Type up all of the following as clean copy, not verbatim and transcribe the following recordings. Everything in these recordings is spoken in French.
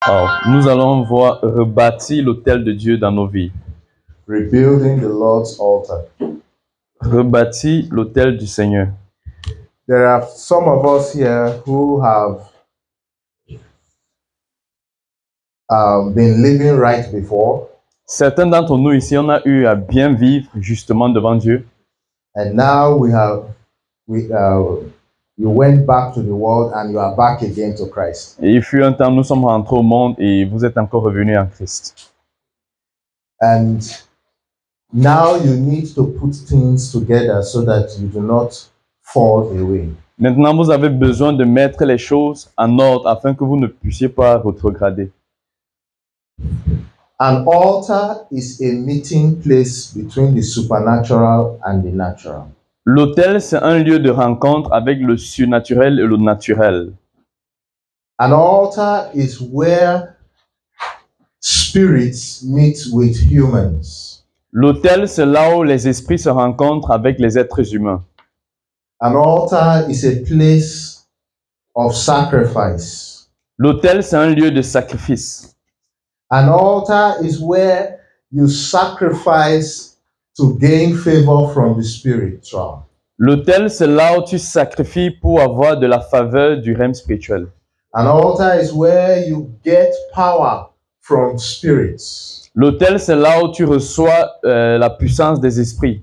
Alors, nous allons voir rebâtir l'autel de Dieu dans nos vies. Rebuilding the Lord's altar. Rebâtir l'autel du Seigneur. There are some of us here who have been living right before, Certains d'entre nous ici, on a eu à bien vivre justement devant Dieu. and now you went back to the world and you are back again to Christ. Et il fut un temps, nous sommes rentrés au monde et vous êtes encore revenus en Christ. And now you need to put things together so that you do not fall away. Maintenant, vous avez besoin de mettre les choses en ordre afin que vous ne puissiez pas rétrograder. An altar is a meeting place between the supernatural and the natural. L'autel, c'est un lieu de rencontre avec le surnaturel et le naturel. An altar is where spirits meet with humans. L'autel, c'est là où les esprits se rencontrent avec les êtres humains. An altar is a place of sacrifice. L'autel, c'est un lieu de sacrifice. An altar is where you sacrifice to gain favor from the spiritual. L'autel, c'est là où tu sacrifies pour avoir de la faveur du règne spirituel. An altar is where you get power from spirits. L'autel, c'est là où tu reçois la puissance des esprits.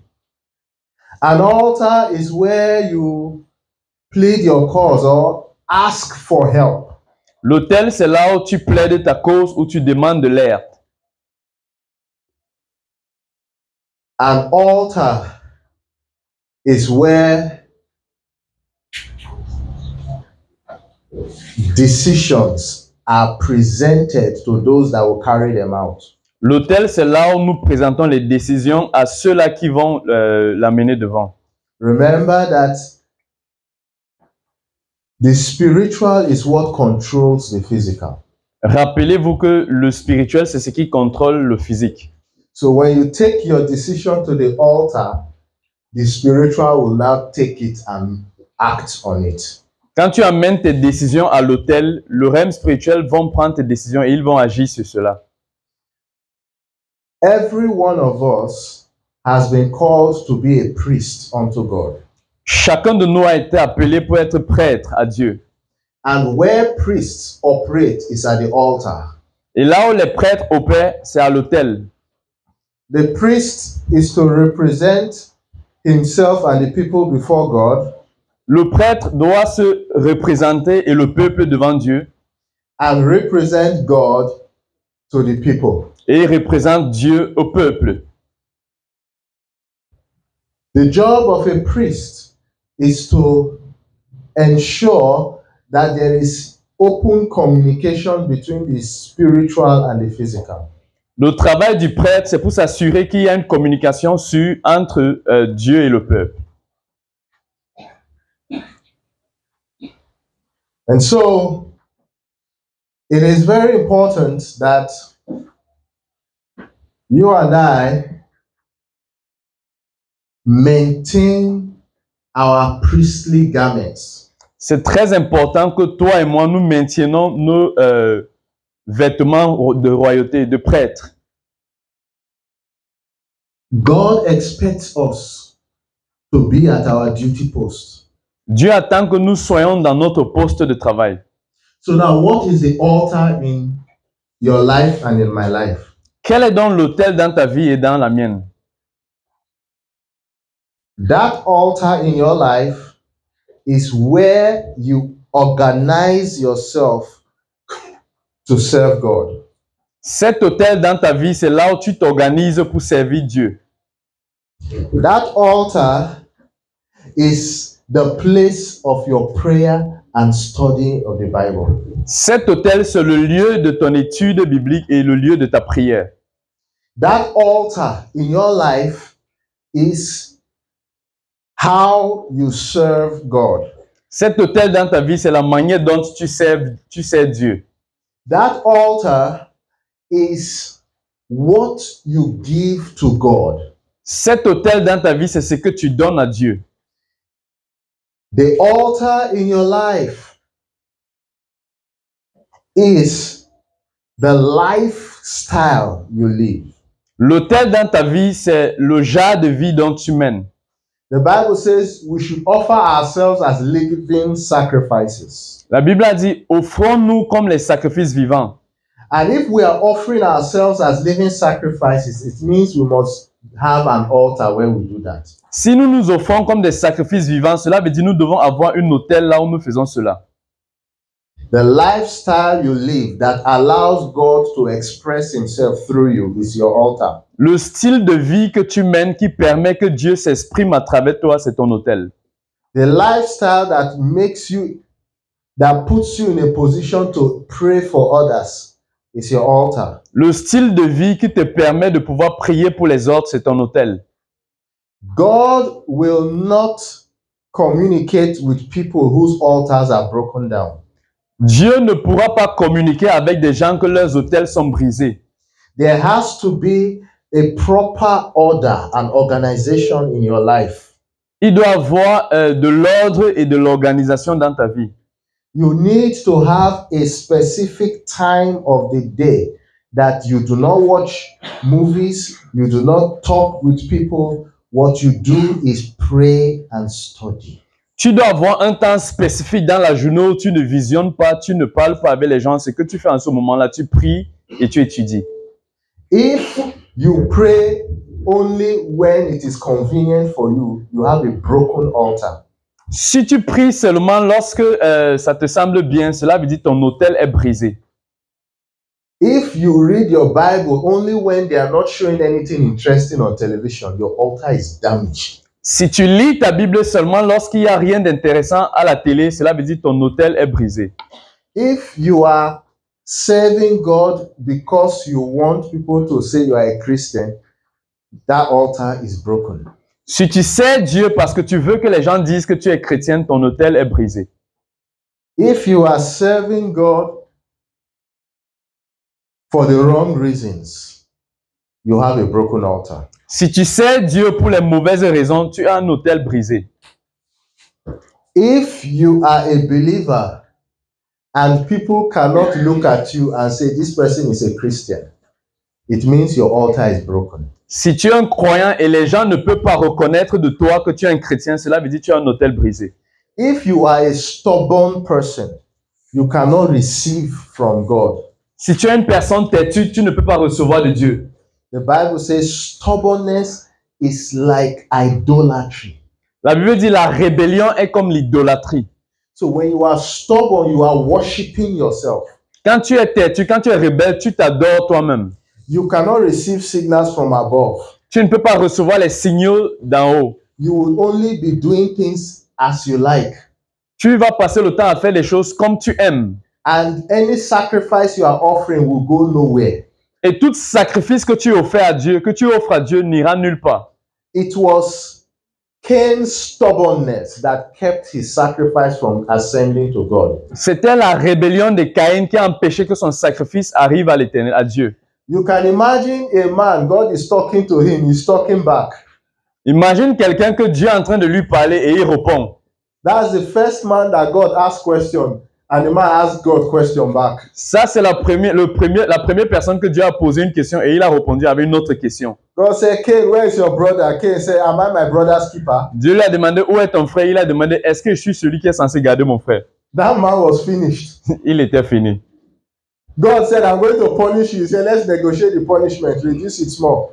An altar is where you plead your cause or ask for help. L'autel, c'est là où tu plaides ta cause, où tu demandes de l'aide. An altar is where decisions are presented to those that will carry them out. L'autel, c'est là où nous présentons les décisions à ceux-là qui vont l'amener devant. Remember that the spiritual is what controls the physical. Rappelez-vous que le spirituel, c'est ce qui contrôle le physique. So when you take your decision to the altar, the spiritual will now take it and act on it. Quand tu amènes tes décisions à l'autel, le règne spirituel vont prendre tes décisions et ils vont agir sur cela. Every one of us has been called to be a priest unto God. Chacun de nous a été appelé pour être prêtre à Dieu. And where priests operate is at the altar. Et là où les prêtres opèrent, c'est à l'autel. The priest is to represent himself and the people before God. Le prêtre doit se représenter et le peuple devant Dieu. And represent God to the people. Et il représente Dieu au peuple. The job of a priest is to ensure that there is open communication between the spiritual and the physical. Le travail du prêtre, c'est pour s'assurer qu'il y a une communication entre Dieu et le peuple. And so, it is very important that you and I maintain our priestly garments. C'est très important que toi et moi, nous maintiennons nos vêtements de royauté, de prêtre. God expects us to be at our duty post. Dieu attend que nous soyons dans notre poste de travail. So now, what is the altar in your life and in my life? Quel est donc l'autel dans ta vie et dans la mienne? That altar in your life is where you organize yourself to serve God. Cet autel dans ta vie, c'est là où tu t'organises pour servir Dieu. That altar is the place of your prayer and study of the Bible. Cet autel, c'est le lieu de ton étude biblique et le lieu de ta prière. That altar in your life is how you serve God. Cet autel dans ta vie, c'est la manière dont tu sers Dieu. That altar is what you give to God. Cet autel dans ta vie, c'est ce que tu donnes à Dieu. The altar in your life is the lifestyle you live. L'autel dans ta vie, c'est le genre de vie dont tu mènes. The Bible says we should offer ourselves as living sacrifices. La Bible a dit, offrons-nous comme les sacrifices vivants. And if we are offering ourselves as living sacrifices, it means we must have an altar where we do that. Si nous nous offrons comme des sacrifices vivants, cela veut dire que nous devons avoir une autel là où nous faisons cela. The lifestyle you live that allows God to express himself through you is your altar. Le style de vie que tu mènes qui permet que Dieu s'exprime à travers toi, c'est ton autel. The lifestyle that makes you, that puts you in a position to pray for others is your altar. Le style de vie qui te permet de pouvoir prier pour les autres, c'est ton autel. God will not communicate with people whose altars are broken down. Dieu ne pourra pas communiquer avec des gens que leurs autels sont brisés. There has to be a proper order and organization in your life. Il doit y avoir de l'ordre et de l'organisation dans ta vie. You need to have a specific time of the day that you do not watch movies, you do not talk with people. What you do is pray and study. Tu dois avoir un temps spécifique dans la journée où tu ne visionnes pas, tu ne parles pas avec les gens. Ce que tu fais en ce moment-là, tu pries et tu étudies. If you pray only when it is convenient for you, you have a broken altar. Si tu pries seulement lorsque ça te semble bien, cela veut dire que ton autel est brisé. If you read your Bible only when they are not showing anything interesting on television, your altar is damaged. Si tu lis ta Bible seulement lorsqu'il n'y a rien d'intéressant à la télé, cela veut dire que ton autel est brisé. If you are serving God because you want people to say you are a Christian, that altar is broken. Si tu sers Dieu parce que tu veux que les gens disent que tu es chrétien, ton autel est brisé. If you are serving God for the wrong reasons, you have a broken altar. Si tu sers Dieu pour les mauvaises raisons, tu as un autel brisé. If you are a believer and people cannot look at you and say this person is a Christian, it means your altar is broken. Si tu es un croyant et les gens ne peuvent pas reconnaître de toi que tu es un chrétien, cela veut dire que tu as un autel brisé. If you are a stubborn person, you cannot receive from God. Si tu es une personne têtue, tu ne peux pas recevoir de Dieu. The Bible says stubbornness is like idolatry. La Bible dit la rébellion est comme l'idolâtrie. So when you are stubborn, you are worshiping yourself. Quand tu es têtu, quand tu es rebelle, tu t'adores toi-même. You cannot receive signals from above. Tu ne peux pas recevoir les signaux d'en haut. You will only be doing things as you like. Tu vas passer le temps à faire les choses comme tu aimes. And any sacrifice you are offering will go nowhere. Et tout sacrifice que tu offres à Dieu, n'ira nulle part. It was Cain's stubbornness that kept his sacrifice from ascending to God. C'était la rébellion de Caïn qui a empêché que son sacrifice arrive à l'Éternel, à Dieu. You can imagine a man, God is talking to him, he's talking back. Imagine quelqu'un que Dieu est en train de lui parler et il répond. That's the first man that God asked question, and the man asked God question back. Ça, c'est la première personne que Dieu a posé une question et il a répondu avec une autre question. God said, Cain, where is your brother? Cain said, am I my brother's keeper? Dieu lui a demandé, où est ton frère? Il a demandé, est-ce que je suis celui qui est censé garder mon frère? That man was finished. Il était fini. God said, I'm going to punish you. He said, let's negotiate the punishment, reduce it small.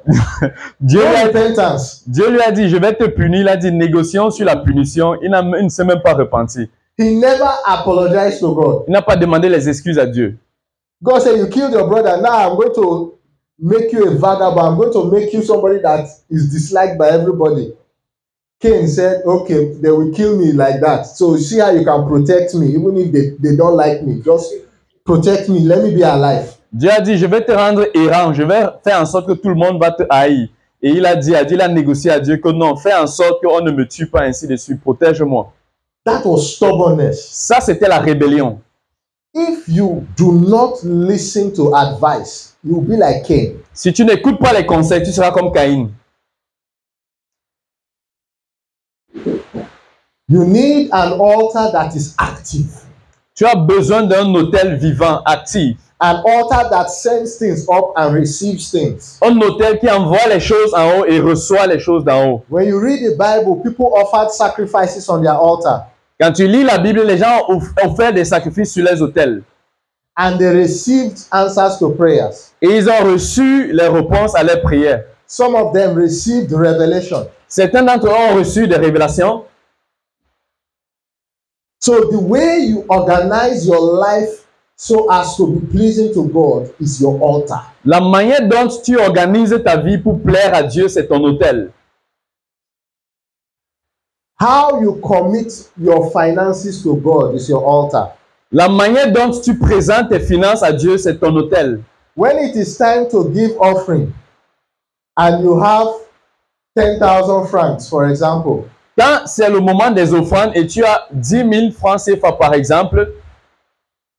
Dieu Repentance. lui a dit, je vais te punir. Il a dit, négocions sur la punition. Il ne s'est même pas repenti. He never apologized to God. Il n'a pas demandé les excuses à Dieu. God said, you killed your brother. Now I'm going to make you a vagabond. I'm going to make you somebody that is disliked by everybody. Cain said, okay, they will kill me like that. So see how you can protect me, even if they don't like me. Just protect me. Let me be alive. Dieu a dit, je vais te rendre errant. Je vais faire en sorte que tout le monde va te haïr. Et il a négocié à Dieu que non, fais en sorte qu'on ne me tue pas ainsi de suite. Protège-moi. That was stubbornness. Ça, c'était la rébellion. If you do not listen to advice, you will be like Cain. Si tu n'écoutes pas les conseils, tu seras comme Caïn. You need an altar that is active. Tu as besoin d'un autel vivant, actif. an altar that sends things up and receives things. Un autel qui envoie les choses en haut et reçoit les choses d'en haut. When you read the Bible, people offered sacrifices on their altar. Quand tu lis la Bible, les gens ont offert des sacrifices sur les autels. And they received answers to prayers. Et ils ont reçu les réponses à leurs prières. Some of them received revelation. Certains d'entre eux ont reçu des révélations. So the way you organize your life so as to be pleasing to God is your altar. La manière dont tu organises ta vie pour plaire à Dieu, c'est ton autel. How you commit your finances to God is your altar. La manière dont tu présentes tes finances à Dieu, c'est ton autel. When it is time to give offering and you have 10,000 francs, for example, Quand c'est le moment des offrandes et tu as 10 000 francs CFA par exemple,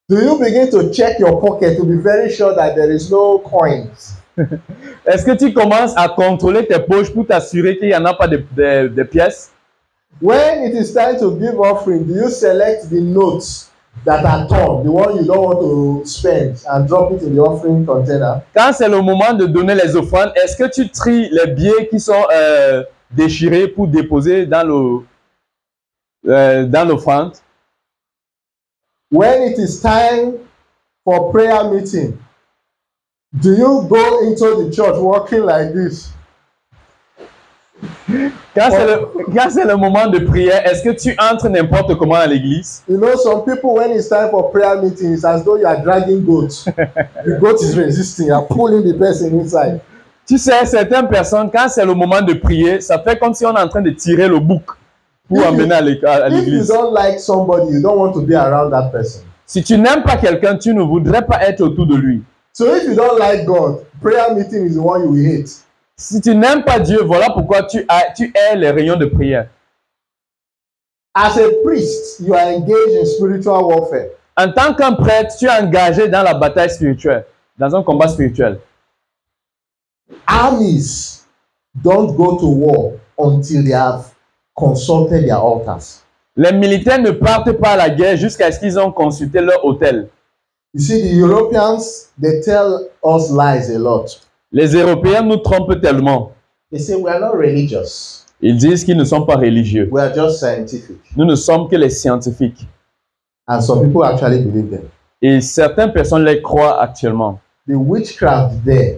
do you begin to check your pocket to be very sure that there is no coins? est-ce que tu commences à contrôler tes poches pour t'assurer qu'il n'y en a pas de pièces? When it is time to give offering, do you select the notes that are torn, the one you don't want to spend, and drop it in the offering container? Quand c'est le moment de donner les offrandes, est-ce que tu tries les billets qui sont déchirés pour déposer dans l'offrande? When it is time for prayer meeting, do you go into the church walking like this? Quand c'est le moment de prière, est-ce que tu entres n'importe comment à l'église? You know, some people, when it's time for prayer meeting, it's as though you are dragging goats. The goat is resisting, you are pulling the person inside. Tu sais, certaines personnes, quand c'est le moment de prier, ça fait comme si on est en train de tirer le bouc pour amener à If you l'église. don't like somebody, you don't want to be around that person. Si tu n'aimes pas quelqu'un, tu ne voudrais pas être autour de lui. So if you don't like God, prayer meeting is the one you will hate. Si tu n'aimes pas Dieu, voilà pourquoi tu hais les réunions de prière. As a priest, you are engaged in spiritual warfare. En tant qu'un prêtre, tu es engagé dans la bataille spirituelle, dans un combat spirituel. Armies don't go to war until they have consulted their altars. Les militaires ne partent pas à la guerre jusqu'à ce qu'ils ont consulté leur autel. You see, the Europeans, they tell us lies a lot. Les Européens nous trompent tellement. They say we are not religious. Ils disent qu'ils ne sont pas religieux. We are just scientific. Nous ne sommes que les scientifiques. And some people actually believe them. Et certaines personnes les croient actuellement. The witchcraft there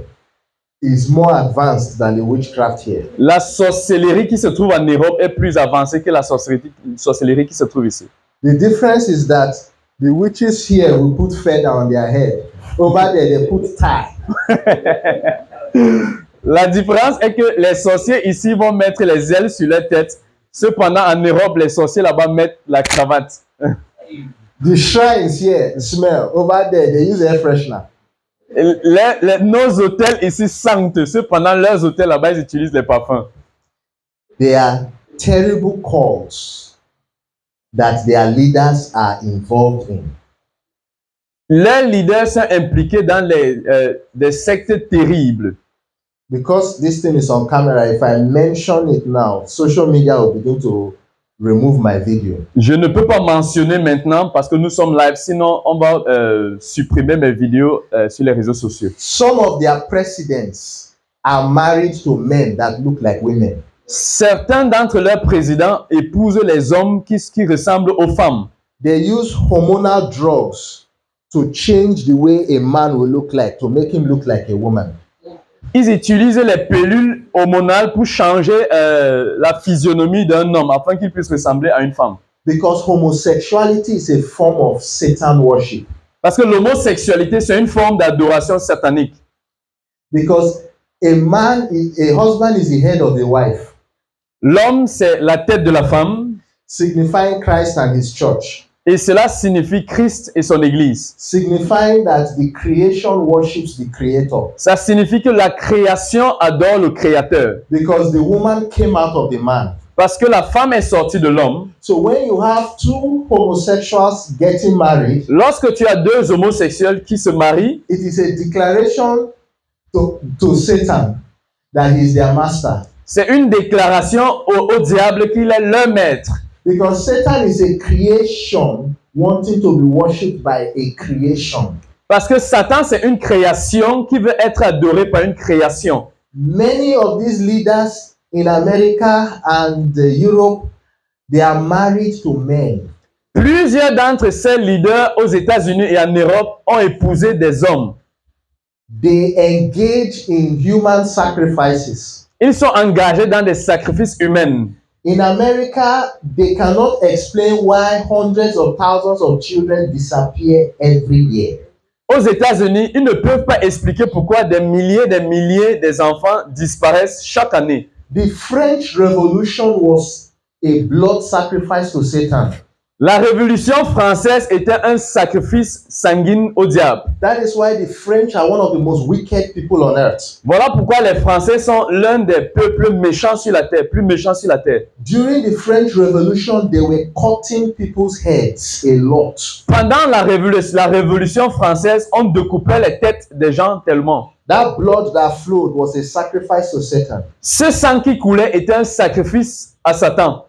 is more advanced than the witchcraft here. La sorcellerie qui se trouve en Europe est plus avancée que la sorcellerie qui se trouve ici. The difference is that the witches here will put feather on their head. Over there, they put tie. La différence est que les sorciers ici vont mettre les ailes sur leur tête. Cependant, en Europe, les sorciers là-bas mettent la cravate. The shrines here smell. Over there, they use air freshener. Nos hôtels ici sentent. Cependant, leurs hôtels là-bas, ils utilisent les parfums. They are terrible cults that their leaders are involved in. Leurs leaders sont impliqués dans des sectes terribles. Because this thing is on camera, if I mention it now, social media will begin to remove my video. Je ne peux pas mentionner maintenant parce que nous sommes live, sinon on va supprimer mes vidéos sur les réseaux sociaux. Some of their presidents are married to men that look like women. Certains d'entre leurs présidents épousent les hommes qui ressemblent aux femmes. They use hormonal drugs to change the way a man will look like, to make him look like a woman. Ils utilisent les pilules hormonales pour changer la physionomie d'un homme afin qu'il puisse ressembler à une femme. Because homosexuality is a form of Satan worship. Parce que l'homosexualité, c'est une forme d'adoration satanique. Because a husband is the head of the wife. L'homme, c'est la tête de la femme. Signifying Christ and his church. Et cela signifie Christ et son Église. Signifying that the creation worships the Creator. Ça signifie que la création adore le Créateur. Because the woman came out of the man. Parce que la femme est sortie de l'homme. So when you have two homosexuals getting married, lorsque tu as deux homosexuels qui se marient, it is a declaration to Satan that he is their master. C'est une déclaration au diable qu'il est leur maître. Because Satan is a creation wanting to be worshipped by a creation. Parce que Satan, c'est une création qui veut être adorée par une création. Many of these leaders in America and Europe, they are married to men. Plusieurs d'entre ces leaders aux États-Unis et en Europe ont épousé des hommes. They engage in human sacrifices. Ils sont engagés dans des sacrifices humains. In America, they cannot explain why hundreds of thousands of children disappear every year. Aux États-Unis, ils ne peuvent pas expliquer pourquoi des milliers des enfants disparaissent chaque année. The French Revolution was a blood sacrifice to Satan. La Révolution française était un sacrifice sanguin au diable. That is why the French are one of the most wicked people on earth. Voilà pourquoi les Français sont l'un des peuples méchants sur la terre, plus méchants sur la terre. During the French Revolution, they were cutting people's heads a lot. Pendant la Révolution française, on découpait les têtes des gens tellement. That blood that flowed was a sacrifice to Satan. Ce sang qui coulait était un sacrifice à Satan.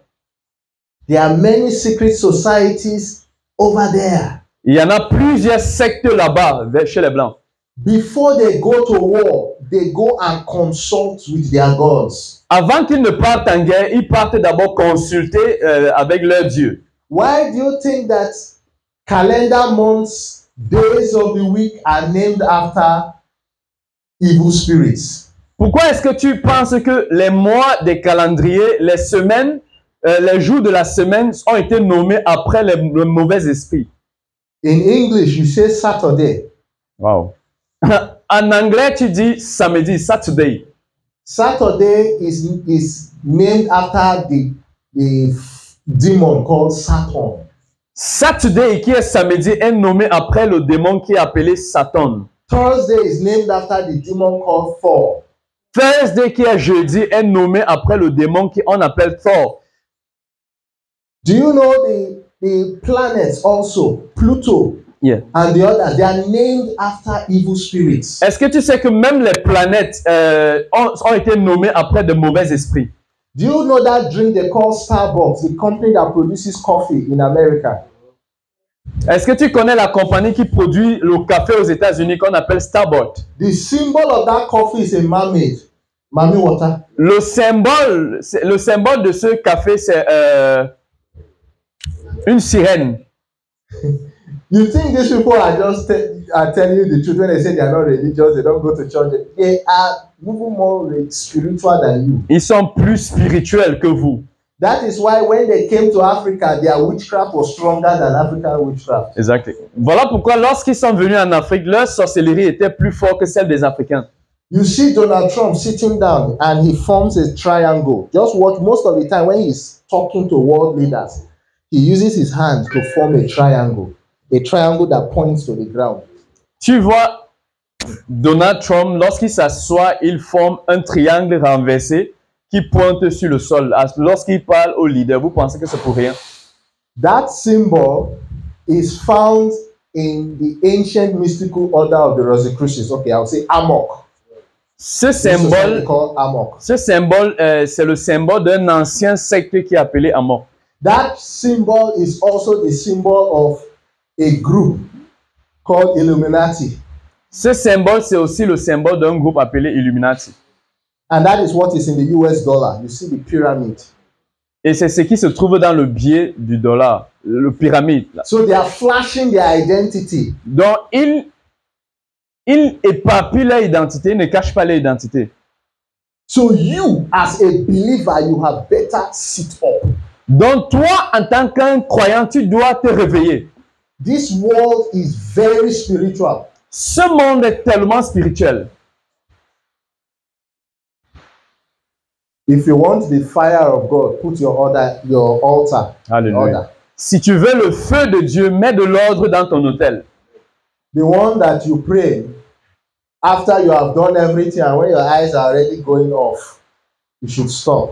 There are many secret societies over there. Il y en a plusieurs sectes là-bas, chez les Blancs. Before they go to war, they go and consult with their gods. Avant qu'ils ne partent en guerre, ils partent d'abord consulter avec leur Dieu. Why do you think that calendar months, days of the week are named after evil spirits? Pourquoi est-ce que tu penses que les mois des calendriers, les semaines, les jours de la semaine ont été nommés après le mauvais esprit? In English, you say Saturday. Wow. En anglais, tu dis samedi, Saturday. Saturday is named after the demon called Saturn. Saturday, qui est samedi, est nommé après le démon qui est appelé Satan. Thursday is named after the demon called Thor. Thursday, qui est jeudi, est nommé après le démon qu'on appelle Thor. Do you know the planets also, Pluto Yeah. and the others, they are named after evil spirits. Est-ce que tu sais que même les planètes ont été nommées après de mauvais esprits? Do you know that drink they call Starbucks, the company that produces coffee in America? Est-ce que tu connais la compagnie qui produit le café aux États-Unis qu'on appelle Starbucks? The symbol of that coffee is a mermaid, Mami water. Le symbole de ce café, c'est une sirène. You think these people are just are telling you the truth when they say they are not religious, they don't go to church? They are even more spiritual than you. Ils sont plus spirituels que vous. That is why when they came to Africa, their witchcraft was stronger than African witchcraft. Exactement. Voilà pourquoi lorsqu'ils sont venus en Afrique, leur sorcellerie était plus forte que celle des Africains. You see Donald Trump sitting down and he forms a triangle. Just watch, most of the time when he's talking to world leaders, he uses his hand to form a triangle that points to the ground. Tu vois, Donald Trump, lorsqu'il s'assoit, il forme un triangle renversé qui pointe sur le sol. Lorsqu'il parle au leader, vous pensez que c'est pour rien? That symbol is found in the ancient mystical order of the Rosicrucians. Okay, I'll say Amok. Ce symbole, c'est le symbole d'un ancien secte qui est appelé Amok. That symbol is also the symbol of a group called Illuminati. Ce symbole, c'est aussi le symbole d'un groupe appelé Illuminati. And that is what is in the US dollar. You see the pyramid. Et c'est ce qui se trouve dans le biais du dollar, le pyramide. Là. So they are flashing their identity. Donc, ils éparpillent leur identité, ils ne cachent pas leur identité. So you, as a believer, you have better sit up. Donc, toi, en tant qu'un croyant, tu dois te réveiller. This world is very spiritual. Ce monde est tellement spirituel. If you want the fire of God, put your altar. Alléluia. Si tu veux le feu de Dieu, mets de l'ordre dans ton autel. The one that you pray after you have done everything and when your eyes are already going off, you should stop.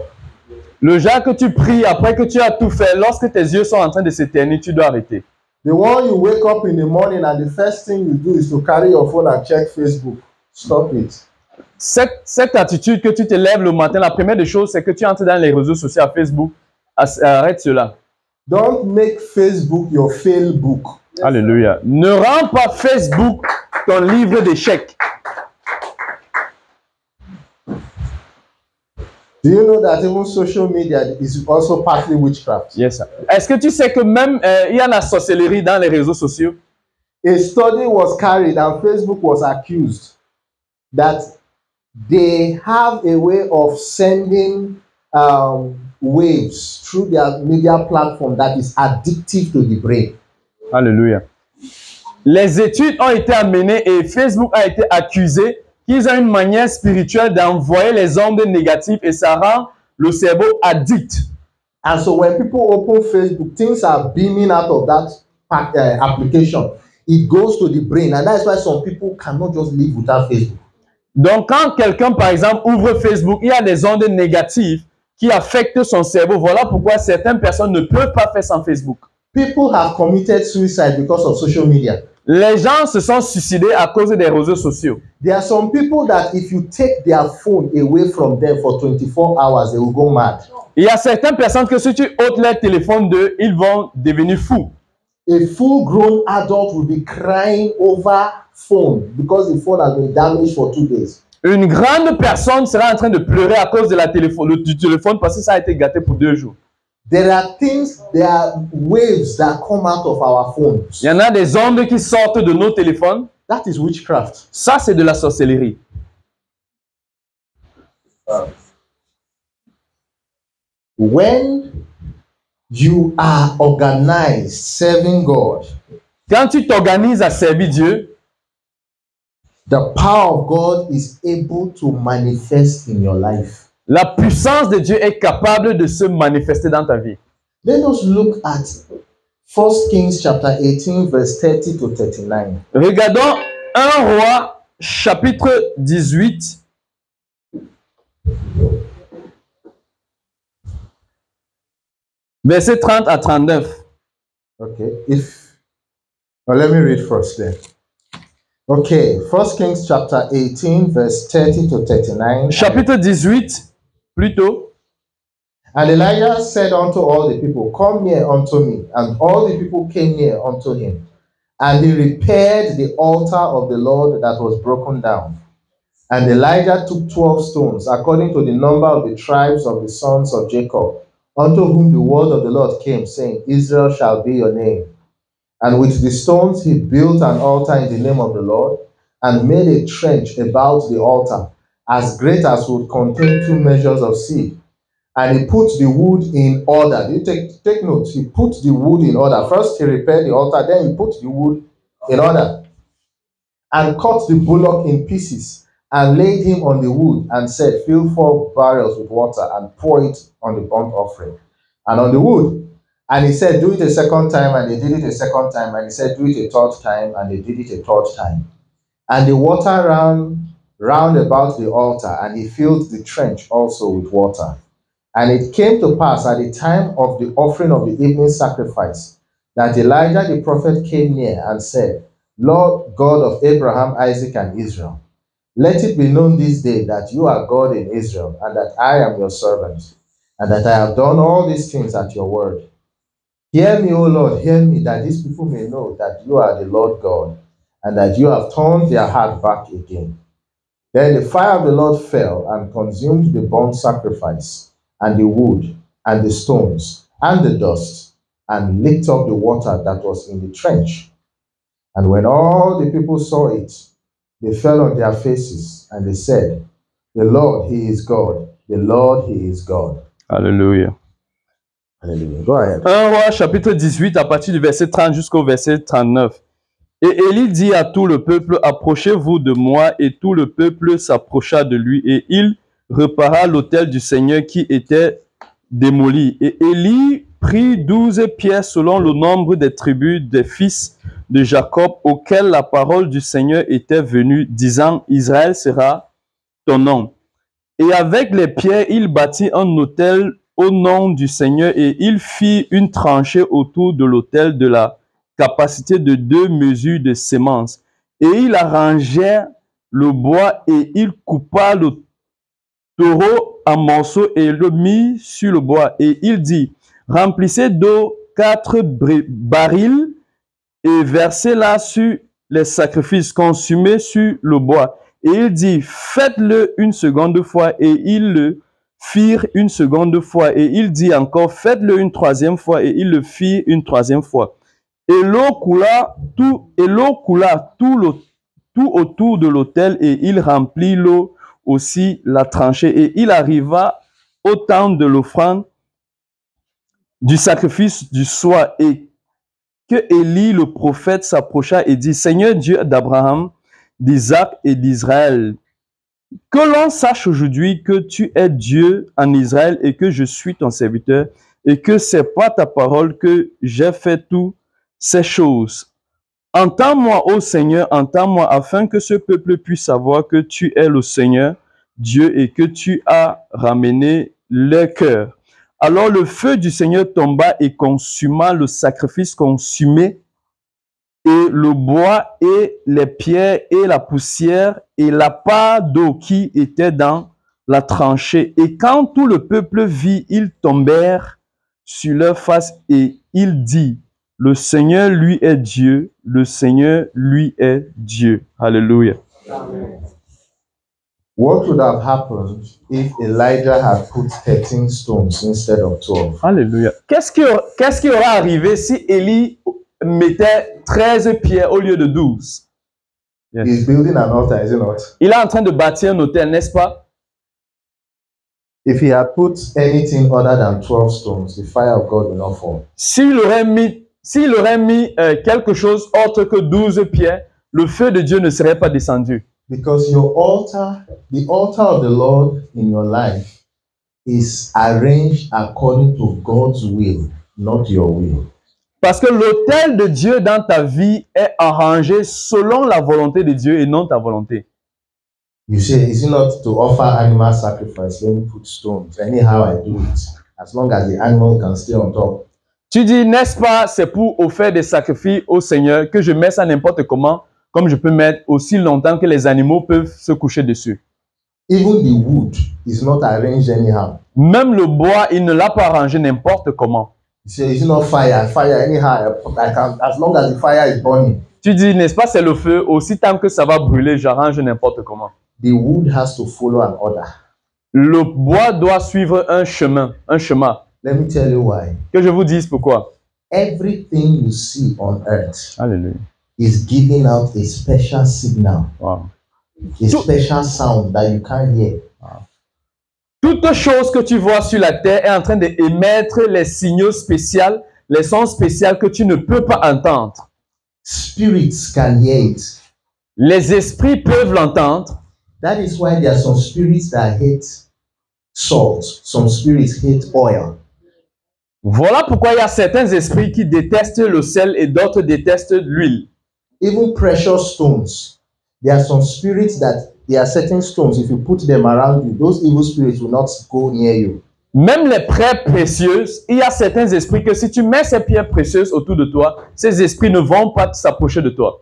Le genre que tu pries après que tu as tout fait, lorsque tes yeux sont en train de s'éteindre, tu dois arrêter. The one you wake up in the morning and the first thing you do is to carry your phone and check Facebook. Stop it. Cette attitude que tu te lèves le matin, la première des choses, c'est que tu entres dans les réseaux sociaux à Facebook. Arrête cela. Don't make Facebook your fail book. Alléluia. Ne rends pas Facebook ton livre d'échecs. Do you know that even social media is also partly witchcraft? Yes, sir. Est-ce que tu sais que même il y a la sorcellerie dans les réseaux sociaux? A study was carried and Facebook was accused that they have a way of sending waves through their media platform that is addictive to the brain. Alléluia. Les études ont été amenées et Facebook a été accusé qu'ils ont une manière spirituelle d'envoyer les ondes négatives et ça rend le cerveau addict. And so when people open Facebook, things are beaming out of that application. It goes to the brain, and that's why some people cannot just live without Facebook. Donc, quand quelqu'un, par exemple, ouvre Facebook, il y a des ondes négatives qui affectent son cerveau. Voilà pourquoi certaines personnes ne peuvent pas faire sans Facebook. People have committed suicide because of social media. Les gens se sont suicidés à cause des réseaux sociaux. There are some people that if you take their phone away from them for 24 hours, they will go mad. Il y a certaines personnes que si tu ôtes leur téléphone d'eux, ils vont devenir fous. A full-grown adult will be crying over phone because the phone has been damaged for 2 days. Une grande personne sera en train de pleurer à cause de du téléphone parce que ça a été gâté pour 2 jours. There are waves that come out of our phones. Il y en a des ondes qui sortent de nos téléphones. That is witchcraft. Ça, c'est de la sorcellerie. When you are organized serving God, quand tu t'organises à servir Dieu, the power of God is able to manifest in your life. La puissance de Dieu est capable de se manifester dans ta vie. Let us look at 1 Kings chapter 18 verse 30 to 39. Regardons 1 Roi chapitre 18 verset 30 à 39. Okay, let me read first then. Okay, 1 Kings chapter 18 verse 30 to 39. Chapitre 18 plutôt. And Elijah said unto all the people, come near unto me. And all the people came near unto him. And he repaired the altar of the Lord that was broken down. And Elijah took 12 stones, according to the number of the tribes of the sons of Jacob, unto whom the word of the Lord came, saying, Israel shall be your name. And with the stones he built an altar in the name of the Lord, and made a trench about the altar, as great as would contain 2 measures of seed. And he put the wood in order. You take note, he put the wood in order. First he repaired the altar, then he put the wood in order. And cut the bullock in pieces, and laid him on the wood, and said, fill 4 barrels with water, and pour it on the burnt offering, and on the wood. And he said, do it a second time, and they did it a second time. And he said, do it a third time, and they did it a third time. And the water ran round about the altar, and he filled the trench also with water. And it came to pass at the time of the offering of the evening sacrifice, that Elijah the prophet came near and said, Lord God of Abraham, Isaac, and Israel, let it be known this day that you are God in Israel, and that I am your servant, and that I have done all these things at your word. Hear me, O Lord, hear me, that these people may know that you are the Lord God, and that you have turned their heart back again. Then the fire of the Lord fell and consumed the burnt sacrifice, and the wood, and the stones, and the dust, and licked up the water that was in the trench. And when all the people saw it, they fell on their faces, and they said, the Lord, he is God. The Lord, he is God. Alléluia. Alléluia. Go ahead. 1 Roi chapitre 18 à partir du verset 30 jusqu'au verset 39. Et Élie dit à tout le peuple, approchez-vous de moi, et tout le peuple s'approcha de lui, et il repara l'autel du Seigneur qui était démoli. Et Élie prit 12 pierres selon le nombre des tribus des fils de Jacob, auxquels la parole du Seigneur était venue, disant, Israël sera ton nom. Et avec les pierres, il bâtit un autel au nom du Seigneur, et il fit une tranchée autour de l'autel de la capacité de 2 mesures de sémence. Et il arrangea le bois, et il coupa le taureau en morceaux et le mit sur le bois. Et il dit, remplissez d'eau 4 barils et versez-la sur les sacrifices consumés sur le bois. Et il dit, faites-le une seconde fois, et ils le firent une seconde fois. Et il dit encore, faites-le une troisième fois, et ils le firent une troisième fois. Et l'eau coula tout autour de l'autel, et il remplit l'eau aussi la tranchée. Et il arriva au temps de l'offrande du sacrifice du soir, et que Élie le prophète s'approcha et dit, Seigneur Dieu d'Abraham, d'Isaac et d'Israël, que l'on sache aujourd'hui que tu es Dieu en Israël et que je suis ton serviteur, et que c'est par ta parole que j'ai fait toutes ces choses. Entends-moi, ô Seigneur, entends-moi, afin que ce peuple puisse savoir que tu es le Seigneur Dieu et que tu as ramené leur cœur. Alors le feu du Seigneur tomba et consuma le sacrifice consumé, et le bois et les pierres et la poussière et la part d'eau qui était dans la tranchée. Et quand tout le peuple vit, ils tombèrent sur leur face et il dit, le Seigneur lui est Dieu, le Seigneur lui est Dieu. Alléluia. Amen. What would have happened if Elijah had put 13 stones instead of 12? Alléluia. Qu'est-ce qui aurait arrivé si Élie mettait 13 pierres au lieu de 12? Yes. He's building an altar, is he not? Il est en train de bâtir un autel, n'est-ce pas? If he had put anything other than 12 stones, the fire of God will not fall. S'il aurait mis quelque chose autre que 12 pierres, le feu de Dieu ne serait pas descendu. Because your altar, the altar of the Lord in your life, is arranged according to God's will, not your will. Parce que l'autel de Dieu dans ta vie est arrangé selon la volonté de Dieu et non ta volonté. You say, is it not to offer animal sacrifice? Let me put stones. Anyhow, I do it. As long as the animal can stay on top. Tu dis, n'est-ce pas, c'est pour offrir des sacrifices au Seigneur que je mets ça n'importe comment, comme je peux mettre aussi longtemps que les animaux peuvent se coucher dessus. Even the wood is not arranged anyhow. Même le bois, il ne l'a pas arrangé n'importe comment. You say, is it not fire? Fire anyhow. I can, as long as the fire is burning. Tu dis, n'est-ce pas, c'est le feu, aussi tant que ça va brûler, j'arrange n'importe comment. The wood has to follow an order. Le bois doit suivre un chemin, Let me tell you why. Que je vous dise pourquoi. Everything you see on earth Alléluia. is giving out a special signal, Wow. a special sound that you can't hear. Toute chose que tu vois sur la terre est en train d'émettre les signaux spéciaux, les sons spéciaux que tu ne peux pas entendre. Spirits can hear it. Les esprits peuvent l'entendre. That is why there are some spirits that hate salt, some spirits hate oil. Voilà pourquoi il y a certains esprits qui détestent le sel et d'autres détestent l'huile. Even precious stones. There are some spirits that there are certain stones, if you put them around you, those evil spirits will not go near you. Même les pierres précieuses, il y a certains esprits que si tu mets ces pierres précieuses autour de toi, ces esprits ne vont pas s'approcher de toi.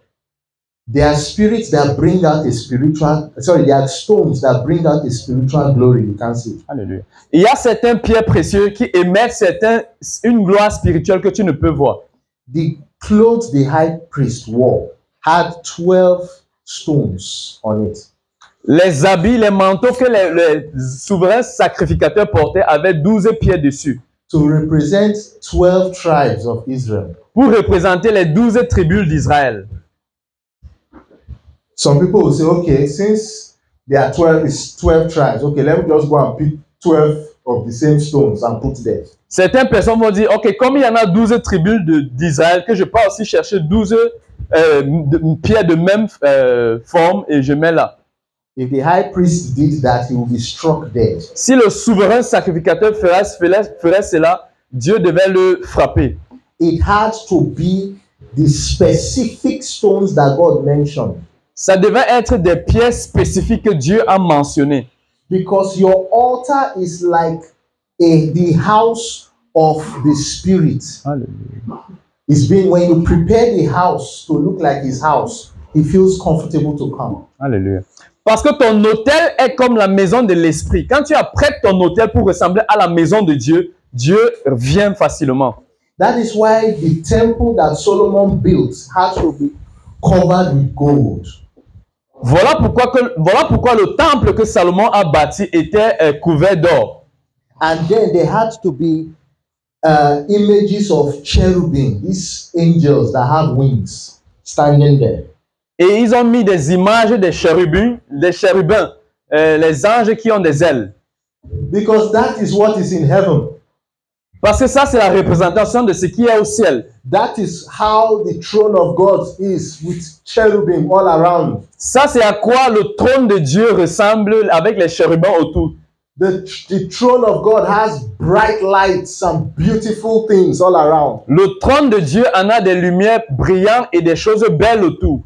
There are spirits that bring out a spiritual, there are stones that bring out a spiritual glory. You can't see it. Alléluia. Il y a certains pierres précieuses qui émettent une gloire spirituelle que tu ne peux voir. The clothes the high priest wore had 12 stones on it. Les habits, les manteaux que les souverains sacrificateurs portaient avaient 12 pierres dessus. To represent 12 tribes of Israel. Pour représenter les 12 tribus d'Israël. Some people will say, okay, since there are 12 tribes, okay, let me just go and pick 12 of the same stones and put them. Certaines personnes vont dire, ok, comme il y en a 12 tribus d'Israël, que je peux aussi chercher 12 pierres de même forme et je mets là. If the high priest did that, he would be struck dead. Si le souverain sacrificateur ferait cela, Dieu devait le frapper. It had to be the specific stones that God mentioned. Ça devait être des pierres spécifiques que Dieu a mentionnées. Because your altar is like the house of the Spirit. Hallelujah. It's been when you prepare the house to look like his house, he feels comfortable to come. Alléluia. Parce que ton autel est comme la maison de l'esprit. Quand tu apprêtes ton autel pour ressembler à la maison de Dieu, Dieu vient facilement. That is why the temple that Solomon built had to be covered with gold. Voilà pourquoi le temple que Salomon a bâti était couvert d'or. And then there had to be images of cherubim, these angels that have wings, standing there. Et ils ont mis des images des chérubins, les anges qui ont des ailes. Because that is what is in heaven. Parce que ça, c'est la représentation de ce qui est au ciel. That is how the throne of God is, with cherubim all around. Ça, c'est à quoi le trône de Dieu ressemble avec les chérubins autour. The throne of God has bright lights and beautiful things all around. Le trône de Dieu en a des lumières brillantes et des choses belles autour.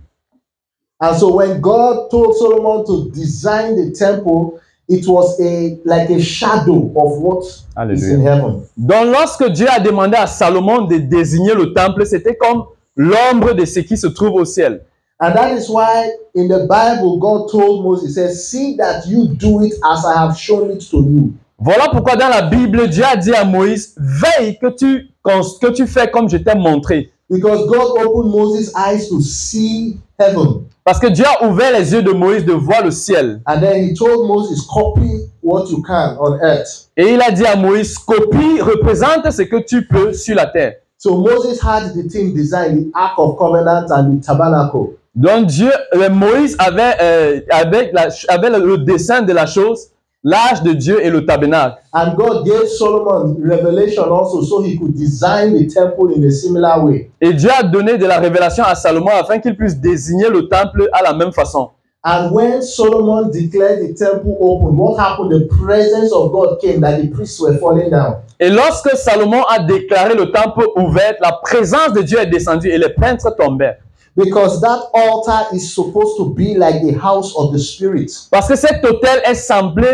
And so when God told Solomon to design the temple, it was like a shadow of what is in heaven. Donc lorsque Dieu a demandé à Salomon de désigner le temple, c'était comme l'ombre de ce qui se trouve au ciel. And that is why in the Bible God told Moses, he says, see that you do it as I have shown it to you. Voilà pourquoi dans la Bible, Dieu a dit à Moïse, veille que tu fais comme je t'ai montré. Because God opened Moses' eyes to see heaven. Parce que Dieu a ouvert les yeux de Moïse de voir le ciel. And then he told Moses, copy what you can on earth. Et il a dit à Moïse, copie, représente ce que tu peux sur la terre. So Moses had the thing designed, the Ark of Covenant and the tabernacle. Donc Moïse avait le dessin de la chose, l'âge de Dieu et le tabernacle. And God gave Solomon revelation also so he could design the temple in a similar way. Et Dieu a donné de la révélation à Salomon afin qu'il puisse désigner le temple à la même façon. And when Solomon declared the temple open, what happened? The presence of God came, that the priests were falling down. Et lorsque Salomon a déclaré le temple ouvert, la présence de Dieu est descendue et les peintres tombèrent. Because that altar is supposed to be like the house of the Spirit. Parce que cet autel est semblé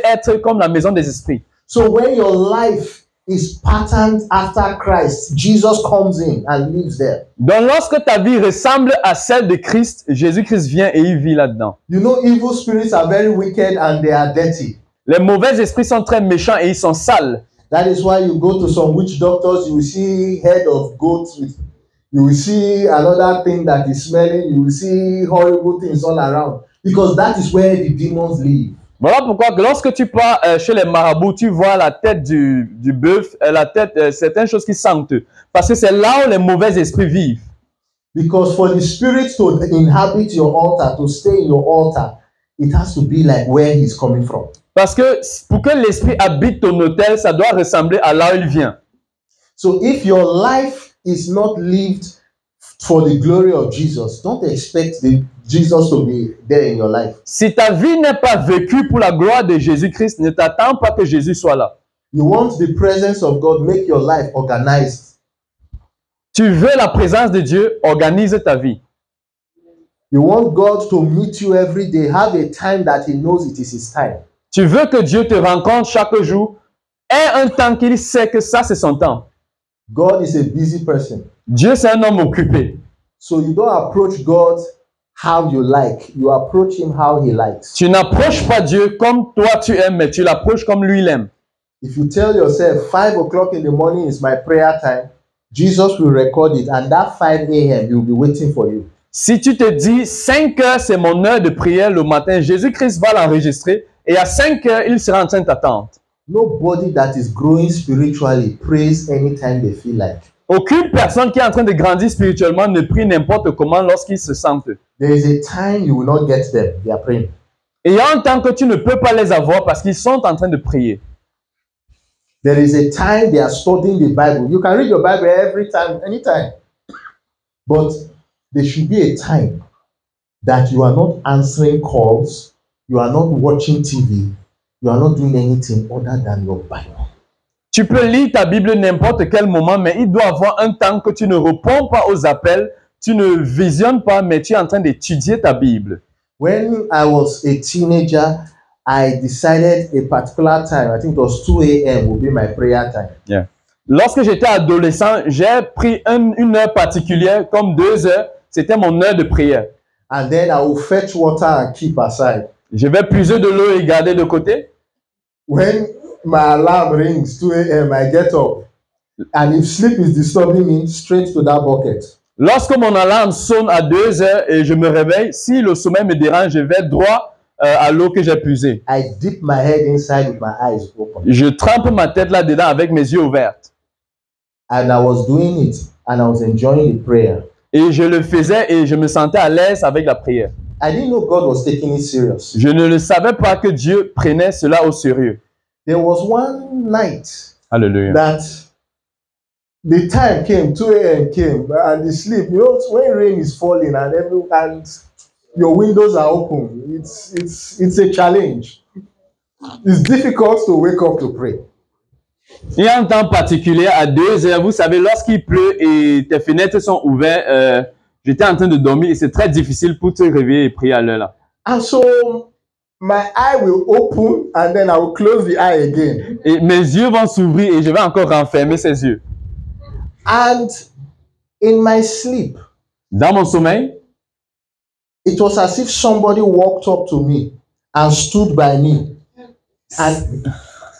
être comme la maison des esprits. So when your life is patterned after Christ, Jesus comes in and lives there. Donc lorsque ta vie ressemble à celle de Christ, Jésus-Christ vient et il vit là-dedans. You know, evil spirits are very wicked and they are dirty. Les mauvais esprits sont très méchants et ils sont sales. That is why you go to some witch doctors, you will see head of goats with, you will see another thing that is smelling, you will see horrible things all around. Because that is where the demons live. Voilà pourquoi lorsque tu pars chez les marabouts, tu vois la tête du bœuf, la tête, certaines choses qui sentent. Parce que c'est là où les mauvais esprits vivent. Because for the spirit to inhabit your altar, to stay in your altar, it has to be like where he's coming from. Parce que pour que l'esprit habite ton autel, ça doit ressembler à là où il vient. So if your life is not lived for the glory of Jesus, don't expect Jesus to be there in your life. Si ta vie n'est pas vécue pour la gloire de Jésus-Christ, ne t'attends pas que Jésus soit là. You want the presence of God, make your life organized. Tu veux la présence de Dieu, organise ta vie. You want God to meet you every day, have a time that he knows it is his time. Tu veux que Dieu te rencontre chaque jour, aie un temps qu'il sait que ça c'est son temps. God is a busy person. Dieu c'est un homme occupé. So you don't approach God how you like. You approach him how he likes. Tu n'approches pas Dieu comme toi tu aimes, mais tu l'approches comme lui il aime. If you tell yourself 5 o'clock in the morning is my prayer time, Jesus will record it, and that 5 a.m. he will be waiting for you. Si tu te dis 5 heures c'est mon heure de prière le matin, Jésus-Christ va l'enregistrer et à 5 heures il sera en train de t'attendre. Nobody that is growing spiritually prays anytime they feel like. Aucune personne qui est en train de grandir spirituellement ne prie n'importe comment lorsqu'ils se sentent. There is a time you will not get them. They are praying. Et il y a un temps que tu ne peux pas les avoir parce qu'ils sont en train de prier. There is a time they are studying the Bible. You can read your Bible every time, anytime. But there should be a time that you are not answering calls, you are not watching TV, you are not doing anything other than your Bible. Tu peux lire ta Bible n'importe quel moment, mais il doit y avoir un temps que tu ne réponds pas aux appels, tu ne visionnes pas, mais tu es en train d'étudier ta Bible. When I was a teenager, I decided a particular time, I think it was 2 a.m. would be my prayer time. Yeah. Lorsque j'étais adolescent, j'ai pris une heure particulière, comme 2 heures, c'était mon heure de prière. And then I will fetch water and keep aside. Je vais puiser de l'eau et garder de côté. When my alarm rings 2 a.m., I get up. And if sleep is disturbing me, straight to that bucket. Lorsque mon alarme sonne à 2 heures et je me réveille, si le sommeil me dérange, je vais droit à l'eau que j'ai puisée. I dip my head inside with my eyes open. Je trempe ma tête là-dedans avec mes yeux ouverts. And I was doing it and I was enjoying the prayer. Et je le faisais et je me sentais à l'aise avec la prière. I didn't know God was taking it serious. Je ne le savais pas que Dieu prenait cela au sérieux. There was one night Alléluia. that the time came, 2 a.m. came, and the sleep, you know, when rain is falling and your windows are open, it's a challenge. It's difficult to wake up to pray. Il y a un temps particulier à 2 heures, vous savez, lorsqu'il pleut et tes fenêtres sont ouvertes, j'étais en train de dormir et c'est très difficile pour te réveiller et prier à l'heure là. And so my eye will open and then I will close the eye again. Et mes yeux vont s'ouvrir et je vais encore renfermer ses yeux. And in my sleep, Dans mon sommeil, it was as if somebody walked up to me and stood by me. And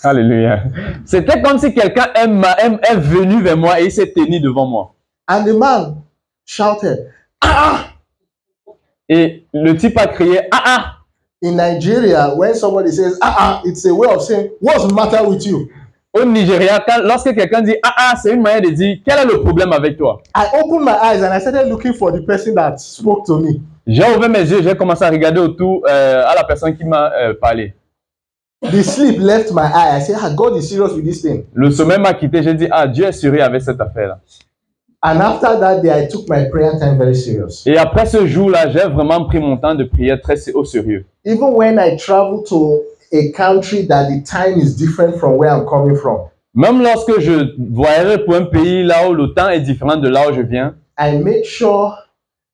alléluia. C'était comme si quelqu'un est venu vers moi et il s'est tenu devant moi. and the man shouted, "Ah!" Et le type a crié, ah ah! In Nigeria, when somebody says "ah ah," it's a way of saying, "What's the matter with you?" Au Nigeria, lorsque quelqu'un dit ah ah, c'est une manière de dire quel est le problème avec toi. I opened my eyes and I started looking for the person that spoke to me. J'ai ouvert mes yeux, j'ai commencé à regarder autour à la personne qui m'a parlé. The sleep left my eye. I said, "Ah, God is serious with this thing." Le sommeil m'a quitté, j'ai dit ah, Dieu est sérieux avec cette affaire-là. And after that day, I took my prayer time very serious. Et après ce jour-là, j'ai vraiment pris mon temps de prière très au sérieux. Even when I travel to a country that the time is different from where I'm coming from, Même lorsque je voyageais pour un pays là où le temps est différent de là où je viens, I make sure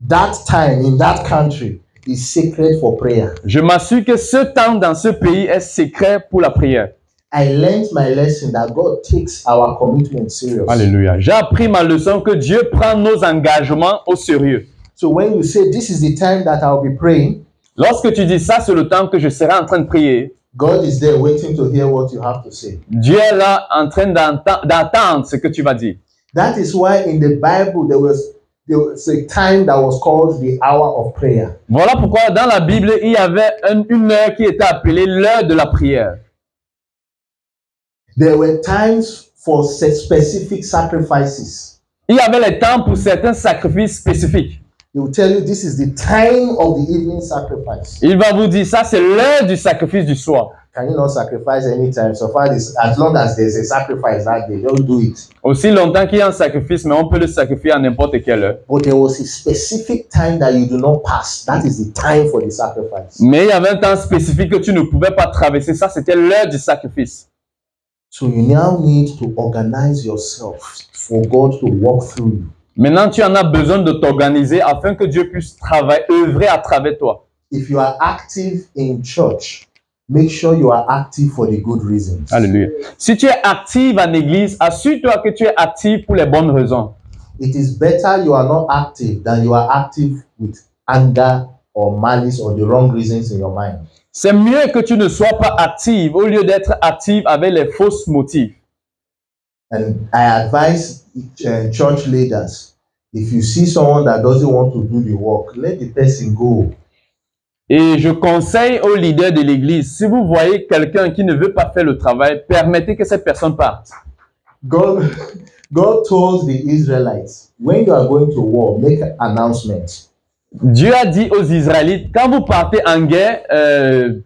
that time in that country is sacred for prayer. je m'assure que ce temps dans ce pays est secret pour la prière. I learned my lesson that God takes our commitment serious. Alléluia. J'ai appris ma leçon que Dieu prend nos engagements au sérieux. So when you say this is the time that I'll be praying, Lorsque tu dis ça, c'est le temps que je serai en train de prier. God is there waiting to hear what you have to say. Dieu est là en train d'attendre ce que tu vas dire. That is why in the Bible there was a time that was called the hour of prayer. Voilà pourquoi dans la Bible, il y avait une heure qui était appelée l'heure de la prière. There were times for specific sacrifices. Il y avait les temps pour certains sacrifices spécifiques. He will tell you this is the time of the evening sacrifice. Il va vous dire ça, c'est l'heure du sacrifice du soir. Can you not sacrifice anytime? So far, as long as there's a sacrifice that day, don't do it. Aussi longtemps qu'il y a un sacrifice, mais on peut le sacrifier à n'importe quelle heure. But there was a specific time that you do not pass. That is the time for the sacrifice. Mais il y avait un temps spécifique que tu ne pouvais pas traverser. Ça, c'était l'heure du sacrifice. So you now need to organize yourself for God to walk through you. Maintenant, tu en as besoin de t'organiser afin que Dieu puisse travailler, œuvrer à travers toi. If you are active in church, make sure you are active for the good reasons. Alléluia. Si tu es active en église, assure-toi que tu es active pour les bonnes raisons. It is better you are not active than you are active with anger or malice or the wrong reasons in your mind. C'est mieux que tu ne sois pas active au lieu d'être active avec les fausses motifs. And I advise church leaders, if you see someone that doesn't want to do the work, let the person go. Et je conseille aux leaders de l'église, si vous voyez quelqu'un qui ne veut pas faire le travail, permettez que cette personne parte. God told the Israelites, when you are going to war, make announcements. Dieu a dit aux Israélites, quand vous partez en guerre,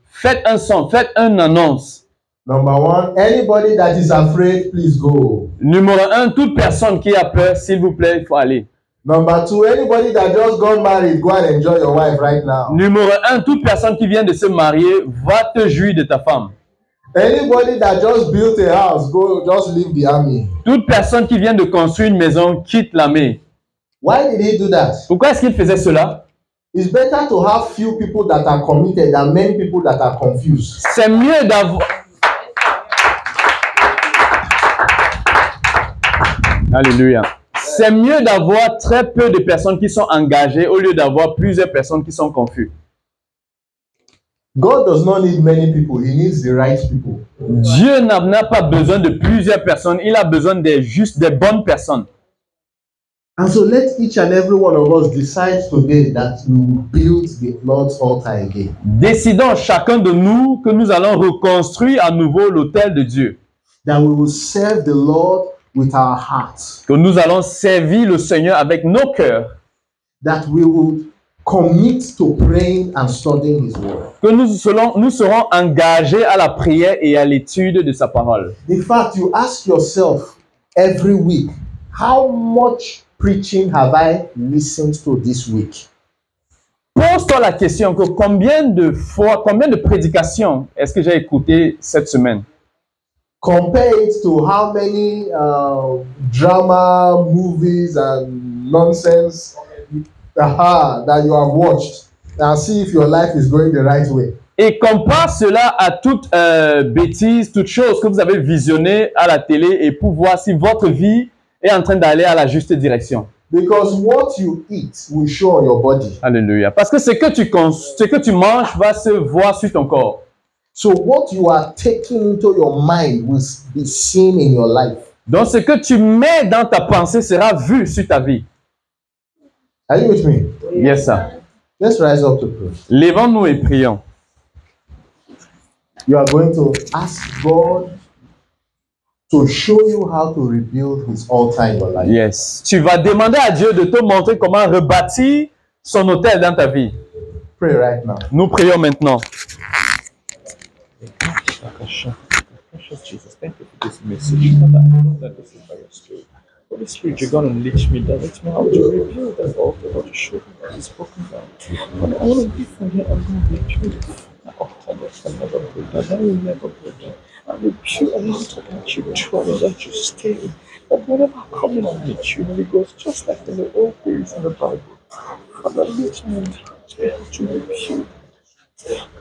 faites un son, faites une annonce. Number one, anybody that is afraid, please go. Numéro 1, toute personne qui a peur, s'il vous plaît, il faut aller. Number two, anybody that just got married, go and enjoy your wife right now. Numéro 1, toute personne qui vient de se marier, va te jouir de ta femme. Anybody that just built a house, go, just leave the army. Toute personne qui vient de construire une maison, quitte l'armée. Why did he do that? Pourquoi est-ce qu'il faisait cela? It's better to have few people that are committed than many people that are confused. C'est mieux d'avoir... Alléluia. C'est mieux d'avoir très peu de personnes qui sont engagées au lieu d'avoir plusieurs personnes qui sont confuses. God does not need many people. He needs the right people. Dieu n'a pas besoin de plusieurs personnes, il a besoin des bonnes personnes. And so let each and every one of us decide today that we will build the Lord's altar again. Décidons chacun de nous que nous allons reconstruire à nouveau l'autel de Dieu. That we will serve the Lord with our hearts. Que nous allons servir le Seigneur avec nos cœurs. That we will commit to praying and studying His word. Que nous serons engagés à la prière et à l'étude de sa parole. In fact, you ask yourself every week, how much preaching have I listened to this week? Pose-toi la question que combien de prédications est-ce que j'ai écouté cette semaine? Compare it to how many drama, movies and nonsense that you have watched, and see if your life is going the right way. Et compare cela à toute bêtise, toute chose que vous avez visionné à la télé et pour voir si votre vie est en train d'aller à la juste direction. Because what you eat will show on your body. Alléluia. Parce que ce que tu manges va se voir sur ton corps. So what you are taking into your mind will be seen in your life. Donc ce que tu mets dans ta pensée sera vu sur ta vie. Are you with me? Yes, sir. Let's rise up to pray. Lèvons-nous et prions. You are going to ask God to show you how to rebuild His altar in your life. Yes. Tu vas demander à Dieu de te montrer comment rebâtir son autel dans ta vie. Pray right now. Nous prions maintenant. Precious Jesus, thank you for this message. Father, I know that this is by your Spirit. Holy Spirit, you're going to lead me, direct me how to reveal that altar, how to show me that is broken down. Father, I want to be from here, I'm going to rebuild an altar that can never break down, that will never break down. I rebuild an altar that you dwell, that you stay in. That whenever I come in and meet you, Holy Ghost, just like in the old days in the Bible, Father, lead me and teach me how to rebuild.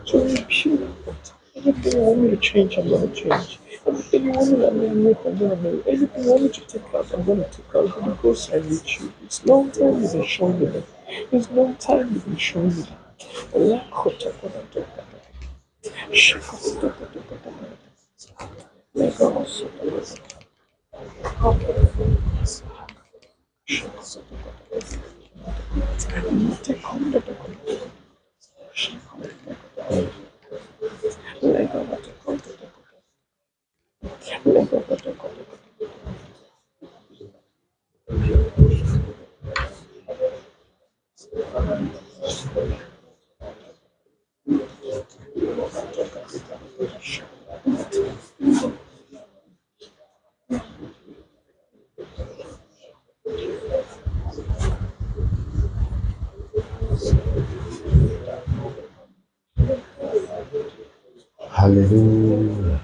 To rebuild an altar. Anything you want me to change, I'm going to change. Anything you want me to make, I'm going to make. Anything you want me to take out, I'm going to take out. Because I need you. It's long time you've been showing me that. It's long time you've been showing me that. Hallelujah.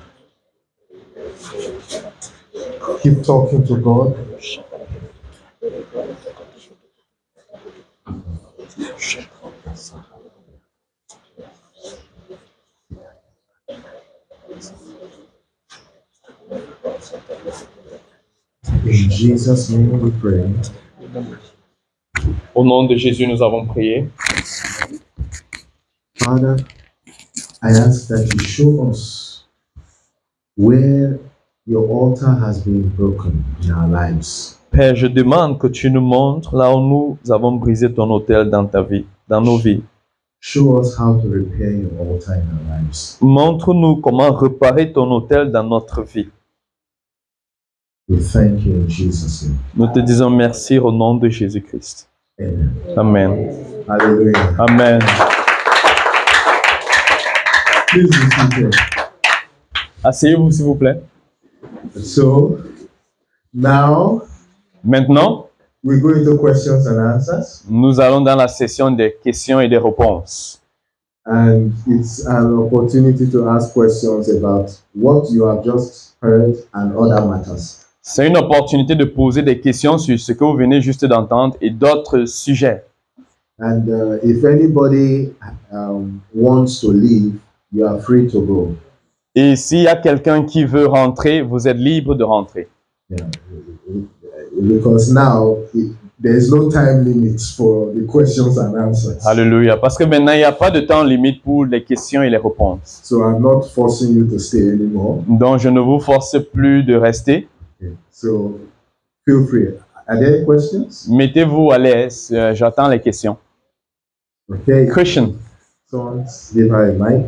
Keep talking to God. In Jesus' name we pray. Au nom de Jésus, nous avons prié. Father, I ask that you show us where your altar has been broken in our lives. Père, je demande que tu nous montres là où nous avons brisé ton autel dans ta vie, dans nos vies. Show us how to repair your altar in our lives. Montre-nous comment réparer ton autel dans notre vie. We thank you in Jesus' name. Nous te disons merci au nom de Jésus-Christ. Amen. Amen. Hallelujah. Amen. Please be seated. Asseyez-vous, s'il vous plaît. So, now Maintenant, we go into questions and answers. nous allons dans la session des questions et des réponses. And it's an opportunity to ask questions about what you have just heard and other matters. C'est une opportunité de poser des questions sur ce que vous venez juste d'entendre et d'autres sujets. And if anybody wants to leave, you are free to go. Et s'il y a quelqu'un qui veut rentrer, vous êtes libre de rentrer. Yeah. Because now there is no time limit for the questions and answers. Alléluia. Parce que maintenant, il n'y a pas de temps limite pour les questions et les réponses. So I'm not forcing you to stay anymore. Donc, je ne vous force plus de rester. Okay. So feel free. Are there any questions? Mettez-vous à l'aise. J'attends les questions. Okay. Christian. Someone give her a mic.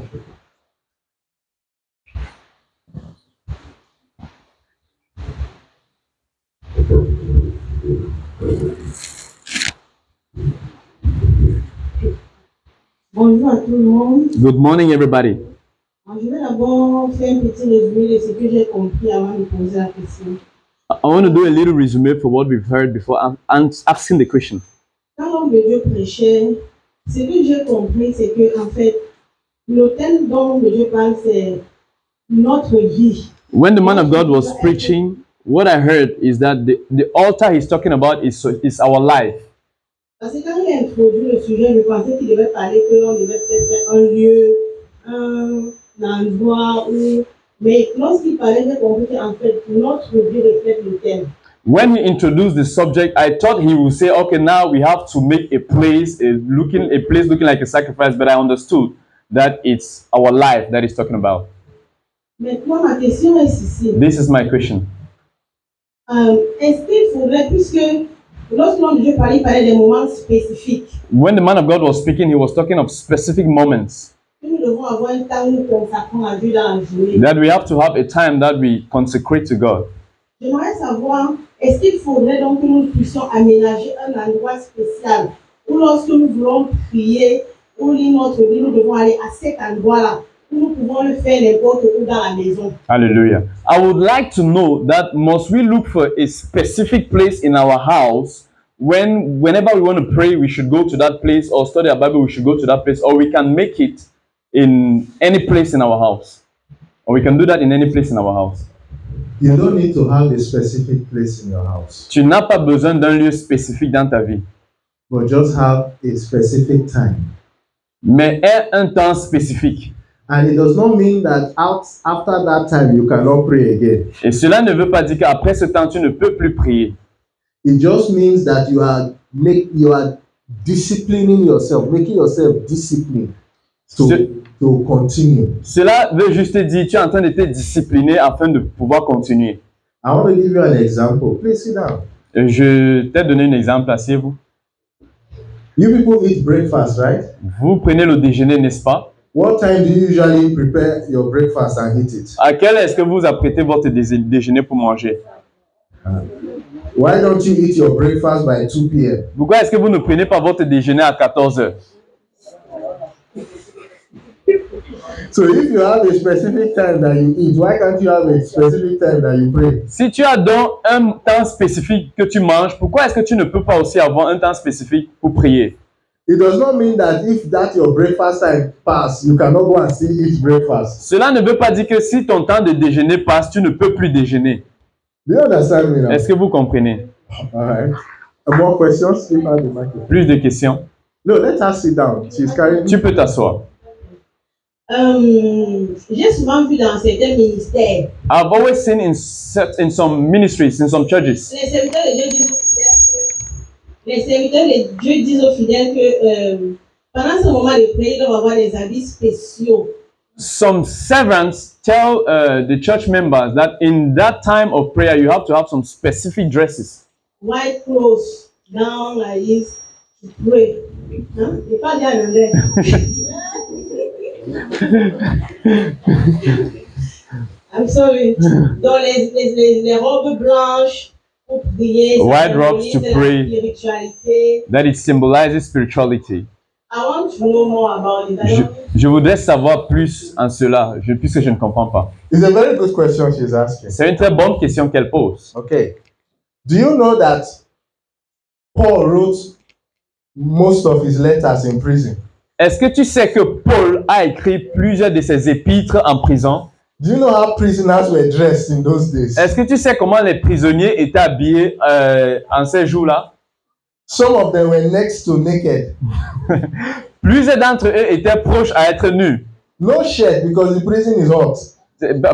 Bonjour à tout le monde. Good morning, everybody. Je vais d'abord faire un petit résumé de ce que j'ai compris avant de poser la question. I want to do a little resume for what we've heard before asking the question. Quand l'homme de Dieu prêchait, ce que j'ai compris, c'est que en fait, le thème dont l'homme de Dieu parle, c'est notre vie. When the man of God was preaching, what I heard is that the altar he's talking about is our life. Parce que quand il a introduit le sujet, je pensais qu'il devait parler qu'on devait peut-être faire un lieu, un endroit où... Mais lorsqu'il parlait, j'ai compris qu'en fait, notre vie reflète le thème. When he introduced the subject, I thought he would say, okay, now we have to make a place looking like a sacrifice, but I understood that it's our life that he's talking about. Maintenant, ma question est ici. This is my question. Est-ce qu'il faudrait, puisque lorsque l'homme de Dieu parlait, il parlait des moments spécifiques. When the man of God was speaking, he was talking of specific moments. Nous devons avoir un temps où nous consacrons à Dieu dans la journée. That we have to have a time that we consecrate to God. J'aimerais savoir, est-ce qu'il faudrait donc que nous puissions aménager un endroit spécial où lorsque nous voulons prier ou lire notre vie, nous devons aller à cet endroit-là où nous pouvons le faire n'importe où dans la maison. Hallelujah. I would like to know that must we look for a specific place in our house whenever we want to pray, we should go to that place, or study a Bible, we should go to that place, or we can make it in any place in our house, or we can do that in any place in our house. You don't need to have a specific place in your house. Tu n'as pas besoin d'un lieu spécifique dans ta vie, But just have a specific time. mais aie un temps spécifique. And it does not mean that after that time you cannot pray again. Et cela ne veut pas dire qu'après ce temps, tu ne peux plus prier. It just means that you are disciplining yourself, making yourself disciplined to continue. Cela veut juste dire tu es en train de te discipliner afin de pouvoir continuer. I want to give you an example. Please sit down. Je t'ai donné un exemple, asseyez-vous. You people eat breakfast, right? Vous prenez le déjeuner, n'est-ce pas? What time do you usually prepare your breakfast and eat it? À quelle heure est-ce que vous apprêtez votre déjeuner pour manger? Why don't you eat your breakfast by 2 p.m.? Pourquoi est-ce que vous ne prenez pas votre déjeuner à 14 heures? So if you have a specific time that you eat, why can't you have a specific time that you pray? Si tu as donc un temps spécifique que tu manges, pourquoi est-ce que tu ne peux pas aussi avoir un temps spécifique pour prier? It does not mean that if that your breakfast time pass, you cannot go and still eat breakfast. Cela ne veut pas dire que si ton temps de déjeuner passe, tu ne peux plus déjeuner. Do you understand me now? Est-ce que vous comprenez? All right. More questions? Give her the microphone. Plus de questions? No, let her sit down. She's carrying. Tu peux t'asseoir. J'ai souvent vu dans certains ministères, I've always seen in some ministries, in some churches, les serviteurs de Dieu disent aux fidèles que pendant ce moment de prière, ils doivent avoir des habits spéciaux. some servants tell the church members that in that time of prayer, you have to have some specific dresses. White clothes, down like this, to pray. Hein? Il parle bien en anglais. I'm sorry. Donc les robes blanches pour prier. White robes to pray. Spiritualité. That it symbolizes spirituality. I want to know more about it. Je voudrais savoir plus en cela, puisque je ne comprends pas. It's a very good question she's asking. C'est une très bonne question qu'elle pose. Okay. Do you know that Paul wrote most of his letters in prison? Est-ce que tu sais que Paul a écrit plusieurs de ses épîtres en prison? Do you know how prisoners were dressed in those days? Est-ce que tu sais comment les prisonniers étaient habillés en ces jours-là? Some of them were next to naked. Plusieurs d'entre eux étaient proches à être nus. No shirt because the prison is hot.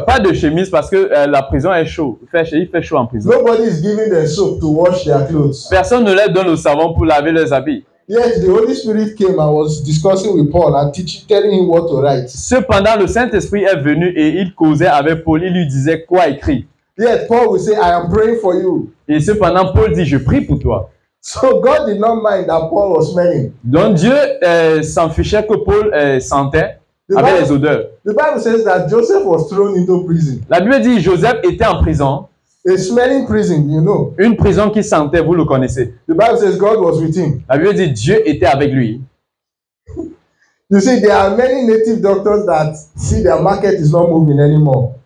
Pas de chemise parce que la prison est chaud. Il fait chaud en prison. Nobody is giving them soap to wash their clothes. Personne ne leur donne le savon pour laver leurs habits. Yet the Holy Spirit came and was discussing with Paul and telling him what to write. Cependant, le Saint-Esprit est venu et il causait avec Paul. Il lui disait quoi écrire. Yet Paul will say, I am praying for you. Et cependant, Paul dit, je prie pour toi. So God did not mind that Paul was smelling. Donc Dieu s'en fichait que Paul sentait avec les odeurs. The Bible says that Joseph was thrown into prison. La Bible dit Joseph était en prison. A smelling prison, you know. Une prison qui sentait, vous le connaissez. The Bible says God was with him. La Bible dit Dieu était avec lui. You see, there are many native doctors that see their market is not moving anymore.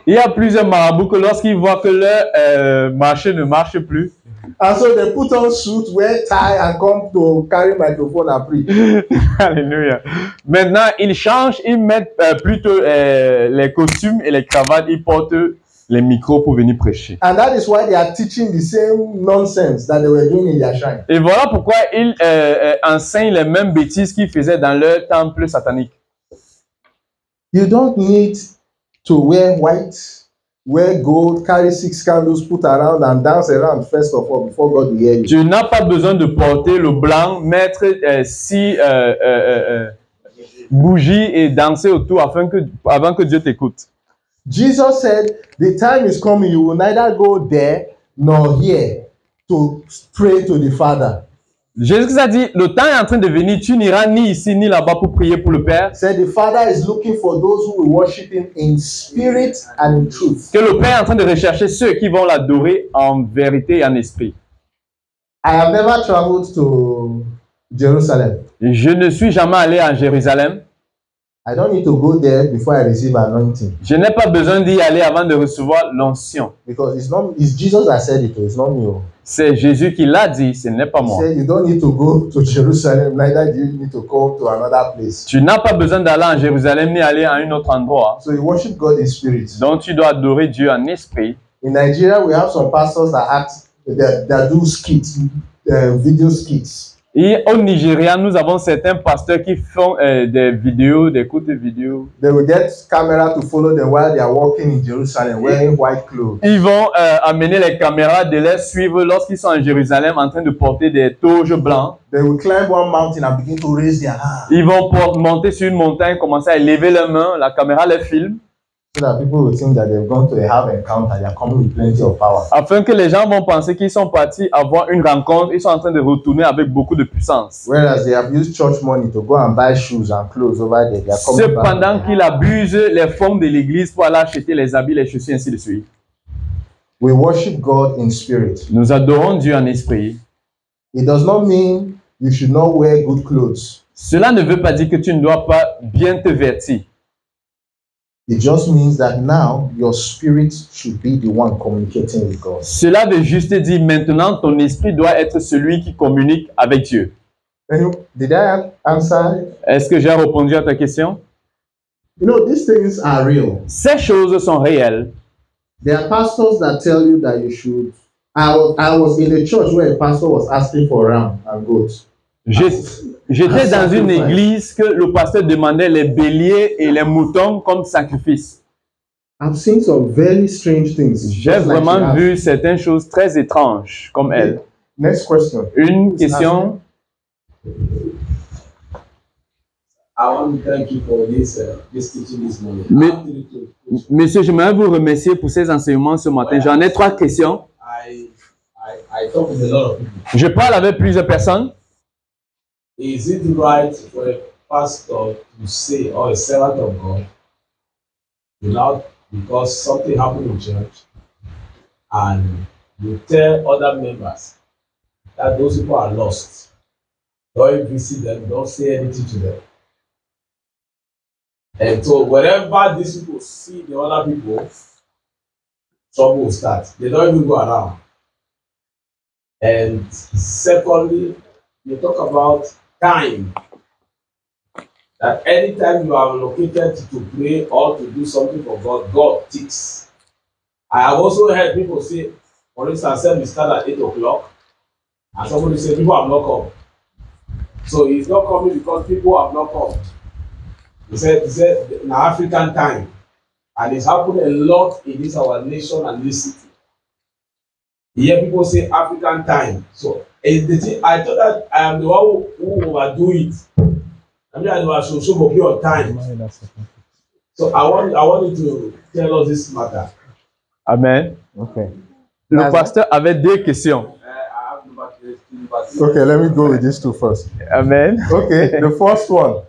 Il y a plusieurs marabouts que lorsqu'ils voient que leur marché ne marche plus, And so they put on suits, wear tie, and come to carry microphone and preach. Alléluia. Maintenant, ils changent, ils mettent plutôt les costumes et les cravates, ils portent les micros pour venir prêcher. And that is why they are teaching the same nonsense that they were doing in their shrine. Et voilà pourquoi ils enseignent les mêmes bêtises qu'ils faisaient dans leur temple satanique. You don't need to wear white, wear gold, carry 6 candles, put around and dance around first of all before God will hear you. Tu n'as pas besoin de porter le blanc, mettre 6 bougies et danser autour avant que Dieu t'écoute. Jesus said, the time is coming, you will neither go there nor here to pray to the Father. Jésus a dit, le temps est en train de venir, tu n'iras ni ici ni là-bas pour prier pour le Père. Said the Father is looking for those who will worship him in spirit and in truth. Que le Père est en train de rechercher ceux qui vont l'adorer en vérité et en esprit. I have never traveled to Jerusalem. Je ne suis jamais allé à Jérusalem. I don't need to go there before I receive anointing. Je n'ai pas besoin d'y aller avant de recevoir l'onction. Because it's Jesus that said it, it's not me. C'est Jésus qui l'a dit, ce n'est pas He moi. said you don't need to go to Jerusalem, neither do you need to come to another place. Tu n'as pas besoin d'aller en Jérusalem ni aller à un autre endroit. So you worship God in spirit. Donc tu dois adorer Dieu en esprit. In Nigeria, we have some pastors that do skits, video skits. Et au Nigeria, nous avons certains pasteurs qui font des vidéos, des courtes vidéos. They will get camera to follow them while they are walking in Jerusalem, wearing white clothes. Ils vont amener les caméras de les suivre lorsqu'ils sont en Jérusalem en train de porter des toges blancs. They will climb one mountain and begin to raise their hands. Ils vont monter sur une montagne, commencer à élever leurs mains, la caméra les filme. So that people will think that they've gone to a have encounter, they are coming with plenty of power. Afin que les gens vont penser qu'ils sont partis avoir une rencontre, ils sont en train de retourner avec beaucoup de puissance. Whereas they have used church money to go and buy shoes and clothes over there, they are coming back. Cependant qu'ils abusent les fonds de l'église pour aller acheter les habits, les chaussures, ainsi de suite. We worship God in spirit. Nous adorons Dieu en esprit. It does not mean you should not wear good clothes. Cela ne veut pas dire que tu ne dois pas bien te vêtir. It just means that now your spirit should be the one communicating with God. Cela veut juste dire maintenant ton esprit doit être celui qui communique avec Dieu. Did I answer? Est-ce que j'ai répondu à ta question? You know, these things are real. Ces choses sont réelles. There are pastors that tell you that you should. I was in a church where a pastor was asking for ram and goats. J'étais dans une église que le pasteur demandait les béliers et les moutons comme sacrifice. I've seen some very strange things. J'ai vraiment vu certaines choses très étranges comme elles. Next question. Une question. I want to thank you for this teaching this morning. Monsieur, j'aimerais vous remercier pour ces enseignements ce matin. J'en ai 3 questions. I talk with a lot of people. Je parle avec plusieurs personnes. Is it right for a pastor to say, or a servant of God, without, because something happened in church, and you tell other members that those people are lost, don't visit them, don't say anything to them. And so wherever these people see the other people, trouble will start. They don't even go around. And secondly, you talk about time. That anytime you are located to pray or to do something for God, God ticks. I have also heard people say, for instance, we start at 8 o'clock, and somebody say people have not come. So he's not coming because people have not come. He said in African time, And it's happened a lot in this our nation and this city. You hear people say African time. So I thought that I am the one who overdo it. I mean, I was so your time. So I want you to tell us this matter. Amen. Okay. Le pasteur avait 2 questions. Okay, let me go with these two first. Amen. Okay, the first one.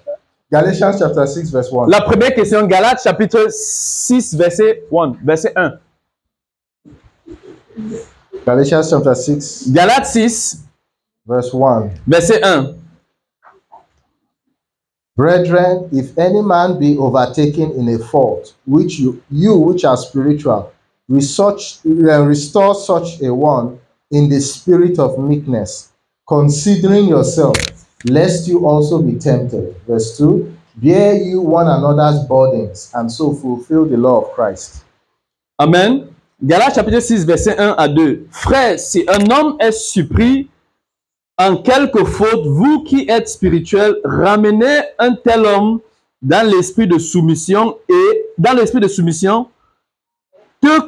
Galatians chapter 6, verse 1. La première question, Galates chapitre 6, verset 1. Galatians chapter 6, Galates 6, verse 1. verset 1. Brethren, if any man be overtaken in a fault, which you which are spiritual, restore such a one in the spirit of meekness, considering yourself, lest you also be tempted. Verse 2. Bear you one another's burdens, and so fulfill the law of Christ. Amen. Galates chapitre 6, verset 1 à 2. Frères, si un homme est surpris en quelque faute, vous qui êtes spirituels, ramenez un tel homme dans l'esprit de soumission te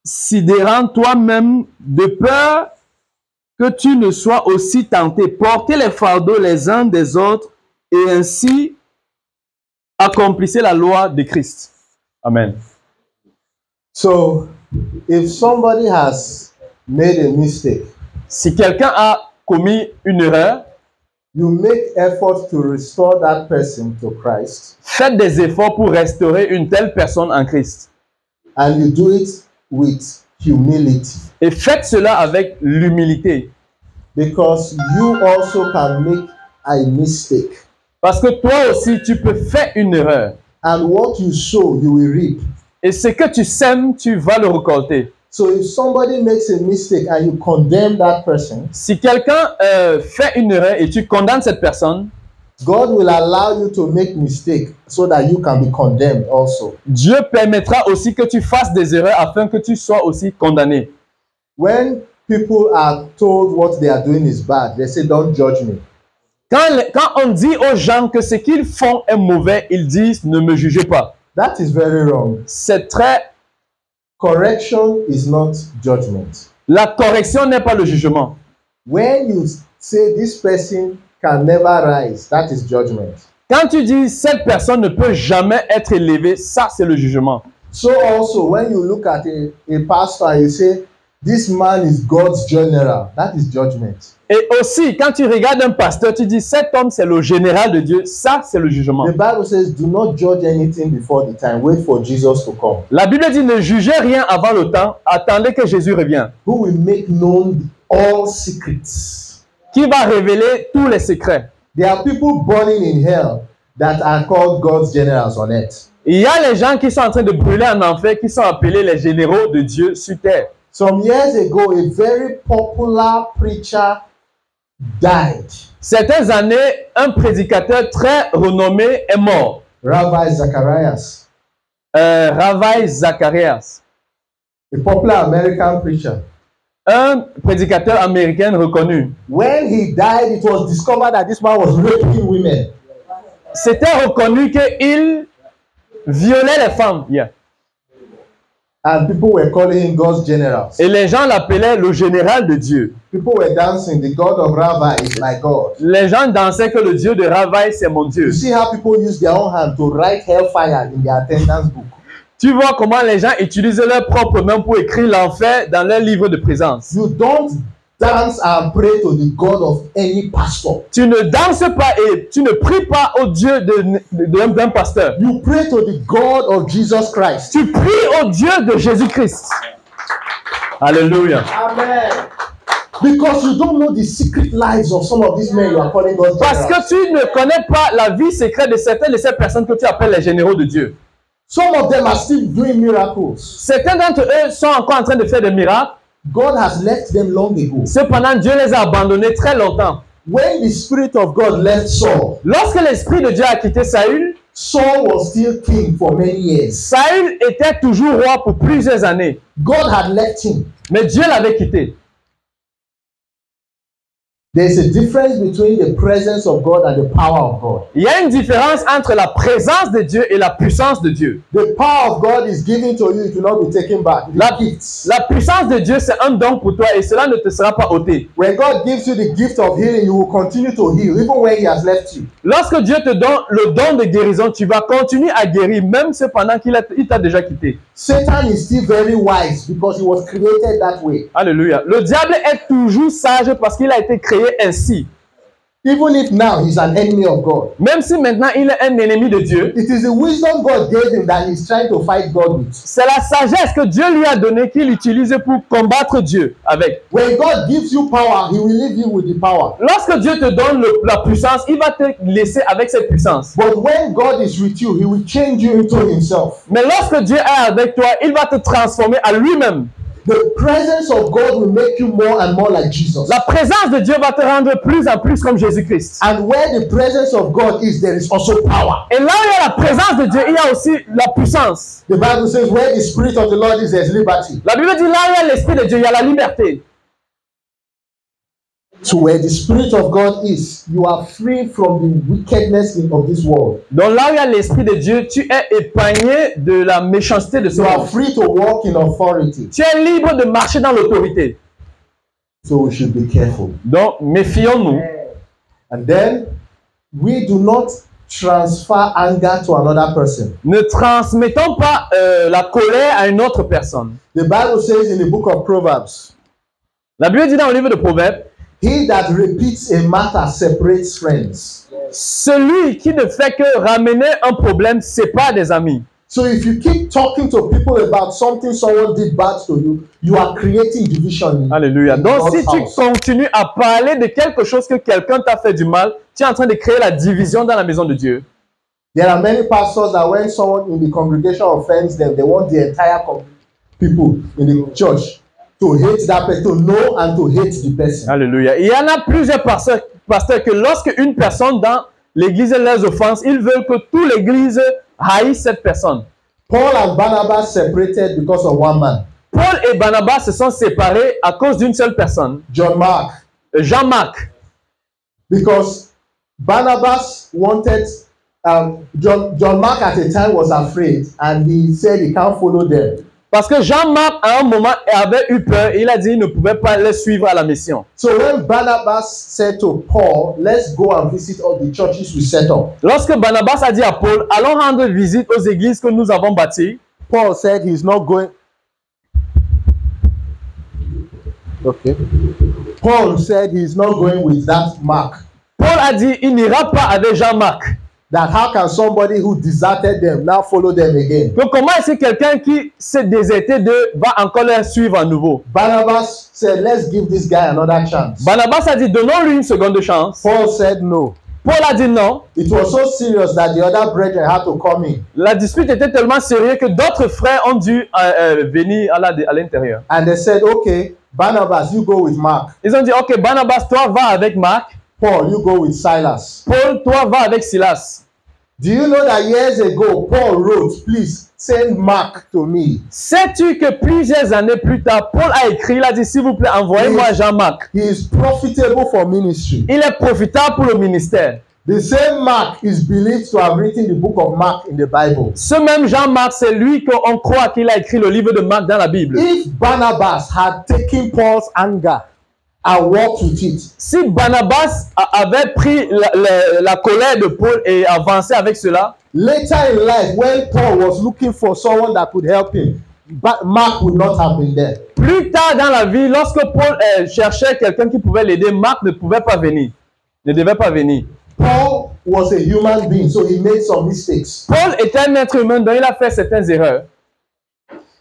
considérant toi-même de peur que tu ne sois aussi tenté. Portez les fardeaux les uns des autres et ainsi accomplissez la loi de Christ. Amen. So, if somebody has made a mistake, Si quelqu'un a commis une erreur, you make effort to restore that person to Christ, faites des efforts pour restaurer une telle personne en Christ. and you do it with humility, Et faites cela avec l'humilité. because you also can make a mistake. Parce que toi aussi, tu peux faire une erreur. And what you sow, you will reap. Et ce que tu sèmes, tu vas le récolter. So if somebody makes a mistake and you condemn that person, Si quelqu'un fait une erreur et tu condamnes cette personne, God will allow you to make mistake so that you can be condemned also. Dieu permettra aussi que tu fasses des erreurs afin que tu sois aussi condamné. When people are told what they are doing is bad, they say, don't judge me. Quand on dit aux gens que ce qu'ils font est mauvais, ils disent ne me jugez pas. That is very wrong. C'est très... Correction is not judgment. La correction n'est pas le jugement. When you say this person can never rise, that is judgment. Quand tu dis cette personne ne peut jamais être élevée, ça c'est le jugement. So also when you look at a pastor and you say this man is God's general, that is judgment. Et aussi, quand tu regardes un pasteur, tu dis cet homme c'est le général de Dieu, ça c'est le jugement. The Bible says, do not judge anything before the time. Wait for Jesus to come. La Bible dit ne jugez rien avant le temps, attendez que Jésus revienne. Who will make known all secrets. Qui va révéler tous les secrets. There are people burning in hell that are called God's generals on earth. Il y a les gens qui sont en train de brûler en enfer, qui sont appelés les généraux de Dieu sur terre. Some years ago, a very popular preacher died. Certaines années, un prédicateur très renommé est mort. Rabbi Zacharias. Ravi Zacharias. A popular American preacher. Un prédicateur américain reconnu. When he died, it was discovered that this man was raping women. C'était reconnu qu'il violait les femmes. Yeah. And people were calling him God's generals. Et les gens l'appelaient le général de Dieu. People were dancing, the God of Ravi is my God. Les gens dansaient que le Dieu de Ravi, c'est mon Dieu. You see how people use their own hand to write hellfire in their attendance book. Tu vois comment les gens utilisent leurs propres mains pour écrire l'enfer dans leur livre de présence. You don't dance and pray to the God of any pastor. Tu ne danses pas et tu ne pries pas au Dieu d'un pasteur. You pray to the God of Jesus Christ. Tu pries au Dieu de Jésus-Christ. Alléluia. Amen. Because you don't know the secret lives of some of these men you are calling God's Parce generals. que tu ne connais pas la vie secrète de certaines de ces personnes que tu appelles les généraux de Dieu. Some of them are still doing miracles. Certains d'entre eux sont encore en train de faire des miracles. God has left them long ago. Cependant, Dieu les a abandonnés très longtemps. When the Spirit of God left Saul, Lorsque l'Esprit de Dieu a quitté Saül, Saul was still king for many years. Saül était toujours roi pour plusieurs années. God had left him. Mais Dieu l'avait quitté. There's a difference between the presence of God and the power of God. Il y a une différence entre la présence de Dieu et la puissance de Dieu. The power of God is given to you, it will not be taken back. La puissance de Dieu, c'est un don pour toi et cela ne te sera pas ôté. When God gives you the gift of healing, you will continue to heal even when He has left you. Lorsque Dieu te donne le don de guérison, tu vas continuer à guérir même cependant qu'il t'a déjà quitté. Satan is still very wise because he was created that way. Alléluia. Le diable est toujours sage parce qu'il a été créé ainsi. Even if now he's an enemy of God. Même si maintenant il est un ennemi de Dieu. It is the wisdom God gave him that he's trying to fight God with. C'est la sagesse que Dieu lui a donnée qu'il utilise pour combattre Dieu avec. When God gives you power, He will leave you with the power. Lorsque Dieu te donne la puissance, il va te laisser avec cette puissance. But when God is with you, He will change you into Himself. Mais lorsque Dieu est avec toi, il va te transformer à lui-même. The presence of God will make you more and more like Jesus. La présence de Dieu va te rendre plus en plus comme Jésus-Christ. And where the presence of God is, there is also power. Et là où il y a la présence de Dieu, il y a aussi la puissance. The Bible says, where the Spirit of the Lord is, there is liberty. La Bible dit là où il y a l'Esprit de Dieu, il y a la liberté. So where the Spirit of God is, you are free from the wickedness of this world. Donc là où il y a l'Esprit de Dieu, tu es épargné de la méchanceté de ce You are monde. free to walk in authority. Tu es libre de marcher dans l'autorité. So we should be careful. Donc méfions-nous. And then we do not transfer anger to another person. Ne transmettons pas la colère à une autre personne. The Bible says in the book of Proverbs, La Bible dit dans le livre de Proverbes, he that repeats a matter separates friends. celui qui ne fait que ramener un problème sépare des amis. So if you keep talking to people about something someone did bad to you, you are creating division. Alléluia. Donc God's si tu house. continues à parler de quelque chose que quelqu'un t'a fait du mal, tu es en train de créer la division dans la maison de Dieu. There are many pastors that when someone in the congregation offends them, they want the entire people in the church to hate that person, to know and to hate the person. Alléluia. Il y en a plusieurs pasteurs que lorsque une personne dans l'église les offense, ils veulent que toute l'église haïsse cette personne. Paul and Barnabas separated because of one man, Paul et Barnabas se sont séparés à cause d'une seule personne, John Mark, Jean-Marc. because Barnabas wanted John Mark at the time was afraid and he said he can't follow them. Parce que Jean-Marc, à un moment, avait eu peur et il a dit qu'il ne pouvait pas les suivre à la mission. So when Barnabas said to Paul, let's go and visit all the churches we set up, Lorsque Barnabas a dit à Paul, allons rendre visite aux églises que nous avons bâties, Paul said he's not going. Okay. Paul said he's not going with that Mark. Paul a dit il n'ira pas avec Jean-Marc. That how can somebody who deserted them now follow them again? Donc comment est-ce que quelqu'un qui s'est déserté d'eux va encore les suivre à nouveau? Barnabas said, let's give this guy another chance. Barnabas a dit donnons-lui une seconde chance. Paul said no. Paul a dit non. It was so serious that the other brethren had to come in. La dispute était tellement sérieuse que d'autres frères ont dû venir à l'intérieur. And they said, okay, Barnabas, you go with Mark. Ils ont dit ok, Barnabas, toi va avec Marc. Paul, you go with Silas. Paul, toi va avec Silas. Do you know that years ago, Paul wrote, please send Mark to me. Sais-tu que plusieurs années plus tard, Paul a écrit, il a dit s'il vous plaît, envoyez-moi Jean-Marc. He is profitable for ministry. Il est profitable pour le ministère. The same Mark is believed to have written the book of Mark in the Bible. Ce même Jean-Marc, c'est lui qu'on croit qu'il a écrit le livre de Marc dans la Bible. If Barnabas had taken Paul's anger and walked with it, Si Barnabas avait pris la colère de Paul et avancé avec cela, later in life, when Paul was looking for someone that could help him, Mark would not have been there. plus tard dans la vie, lorsque Paul cherchait quelqu'un qui pouvait l'aider, Marc ne pouvait pas venir, ne devait pas venir. Paul was a human being, so he made some mistakes. Paul était un être humain, donc il a fait certaines erreurs.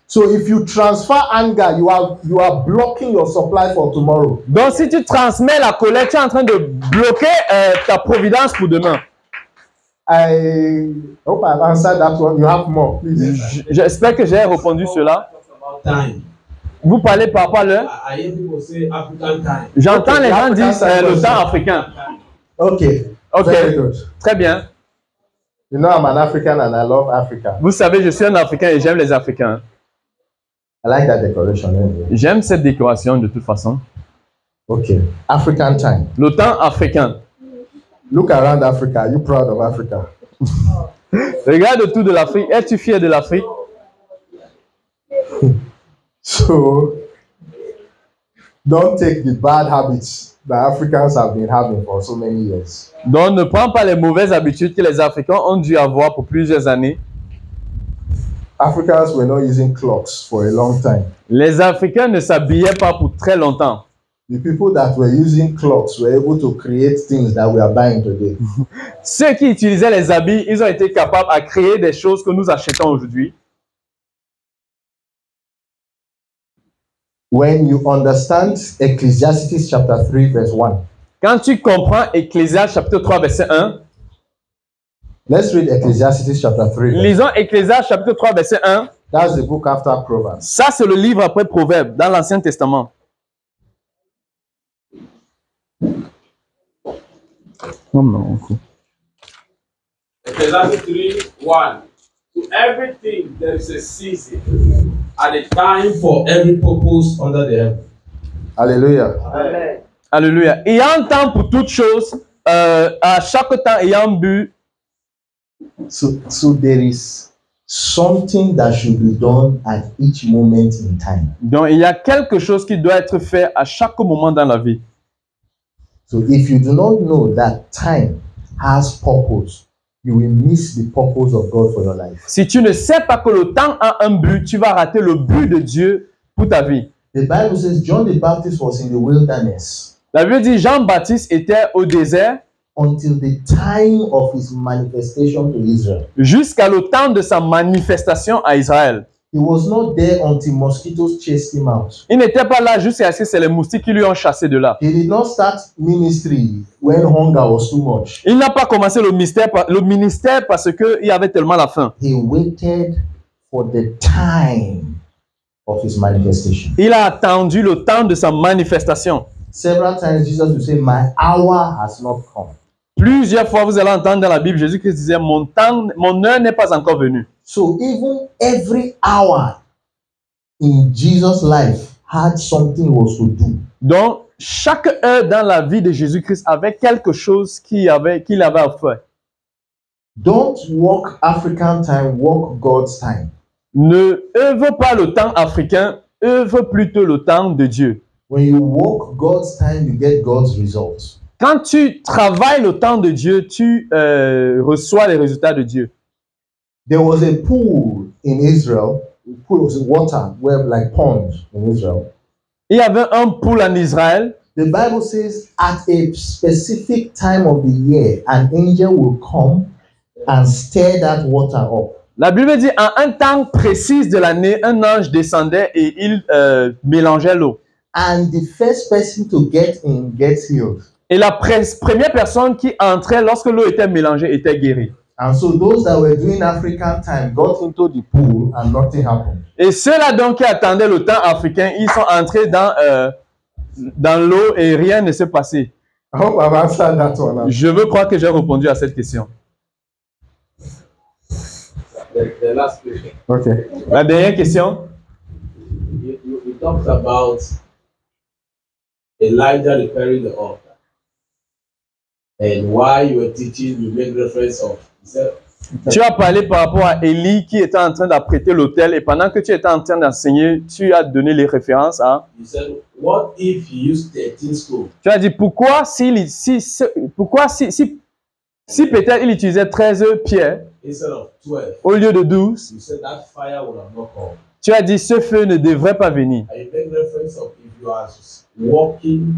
So if you transfer anger, you are blocking your supply for tomorrow. Donc si tu transmets la colère, tu es en train de bloquer ta providence pour demain. I hope I've answered that one. You have more, please. J'espère que j'ai répondu cela. Time. Vous parlez par rapport à l'heure? I hear people say African time. J'entends Okay, les gens African dire time le also. temps africain. Okay. Ok, Very good. très bien. You know I'm an African and I love Africa. Vous savez, je suis un Africain et j'aime les Africains. I like that decoration anyway. J'aime cette décoration de toute façon. Okay. African time. Le temps africain. Look around Africa. Are you proud of Africa? Regarde tout de l'Afrique. Es-tu fier de l'Afrique? So, don't take the bad habits that Africans have been having for so many years. Donc, ne prends pas les mauvaises habitudes que les Africains ont dû avoir pour plusieurs années. Africans were not using clocks for a long time. Les Africains ne s'habillaient pas pour très longtemps. The people that were using clocks were able to create things that we are buying today. Ceux qui utilisaient les habits, ils ont été capables à créer des choses que nous achetons aujourd'hui. When you understand Ecclesiastes chapter 3 verse 1. Quand tu comprends Ecclésiaste chapitre 3 verset 1, Let's read Ecclesiastes chapter 3. lisons Ecclésiaste chapitre 3 verset 1. That's the book after Proverbs. Ça, c'est le livre après Proverbes dans l'Ancien Testament. Ecclesiastes 3:1. To everything there is a season and a time for every purpose under the heaven. Hallelujah. Amen. Alléluia. Il y a un temps pour toutes choses, à chaque temps ayant un but. So there is something that should be done at each moment in time. Donc, il y a quelque chose qui doit être fait à chaque moment dans la vie. So if you do not know that time has purpose, you will miss the purpose of God for your life. Si tu ne sais pas que le temps a un but, tu vas rater le but de Dieu pour ta vie. The Bible says John the Baptist was in the wilderness La Bible dit Jean-Baptiste était au désert until the time of his manifestation to Israel. jusqu'à le temps de sa manifestation à Israël. He was not there until mosquitoes chased him out. Il n'était pas là jusqu'à ce que c'est les moustiques qui lui ont chassé de là. He did not start ministry when hunger was too much. Il n'a pas commencé le ministère parce qu'il y avait tellement la faim. He waited for the time of his manifestation. Il a attendu le temps de sa manifestation. Several times Jesus would say, "My hour has not come." Plusieurs fois, vous allez entendre dans la Bible, Jésus-Christ disait, mon heure n'est pas encore venue. So even every hour in Jesus' life had something he was to do. Donc, chaque heure dans la vie de Jésus-Christ avait quelque chose qu'il avait à faire. Don't walk African time, walk God's time. Ne œuvre pas le temps africain, œuvre plutôt le temps de Dieu. When you walk God's time, you get God's results. Quand tu travailles le temps de Dieu, tu reçois les résultats de Dieu. There was a pool in Israel. The pool was water, where like pond in Israel. Il y avait un pool en Israël. The Bible says at a specific time of the year, an angel will come and stir that water up. La Bible dit, à un temps précis de l'année, un ange descendait et il mélangeait l'eau. And the first person to get in gets healed. Et la première personne qui entrait lorsque l'eau était mélangée était guérie. And so those that were doing African time got into the pool and nothing happened. Et ceux-là donc qui attendaient le temps africain, ils sont entrés dans l'eau et rien ne s'est passé. I hope I've answered that one. Je veux croire que j'ai répondu à cette question. The last question. Okay. La dernière question. You talked about Elijah repairing the altar. And while you were teaching, you made reference of. Tu as parlé par rapport à Élie qui était en train d'apprêter l'autel et pendant que tu étais en train d'enseigner, tu as donné les références à. You said, what if he used 13 stones? Tu as dit pourquoi si peut-être il utilisait 13 pierres Instead of 12. au lieu de 12. You said that fire would have not come. Tu as dit ce feu ne devrait pas venir. And you made reference of if you are walking,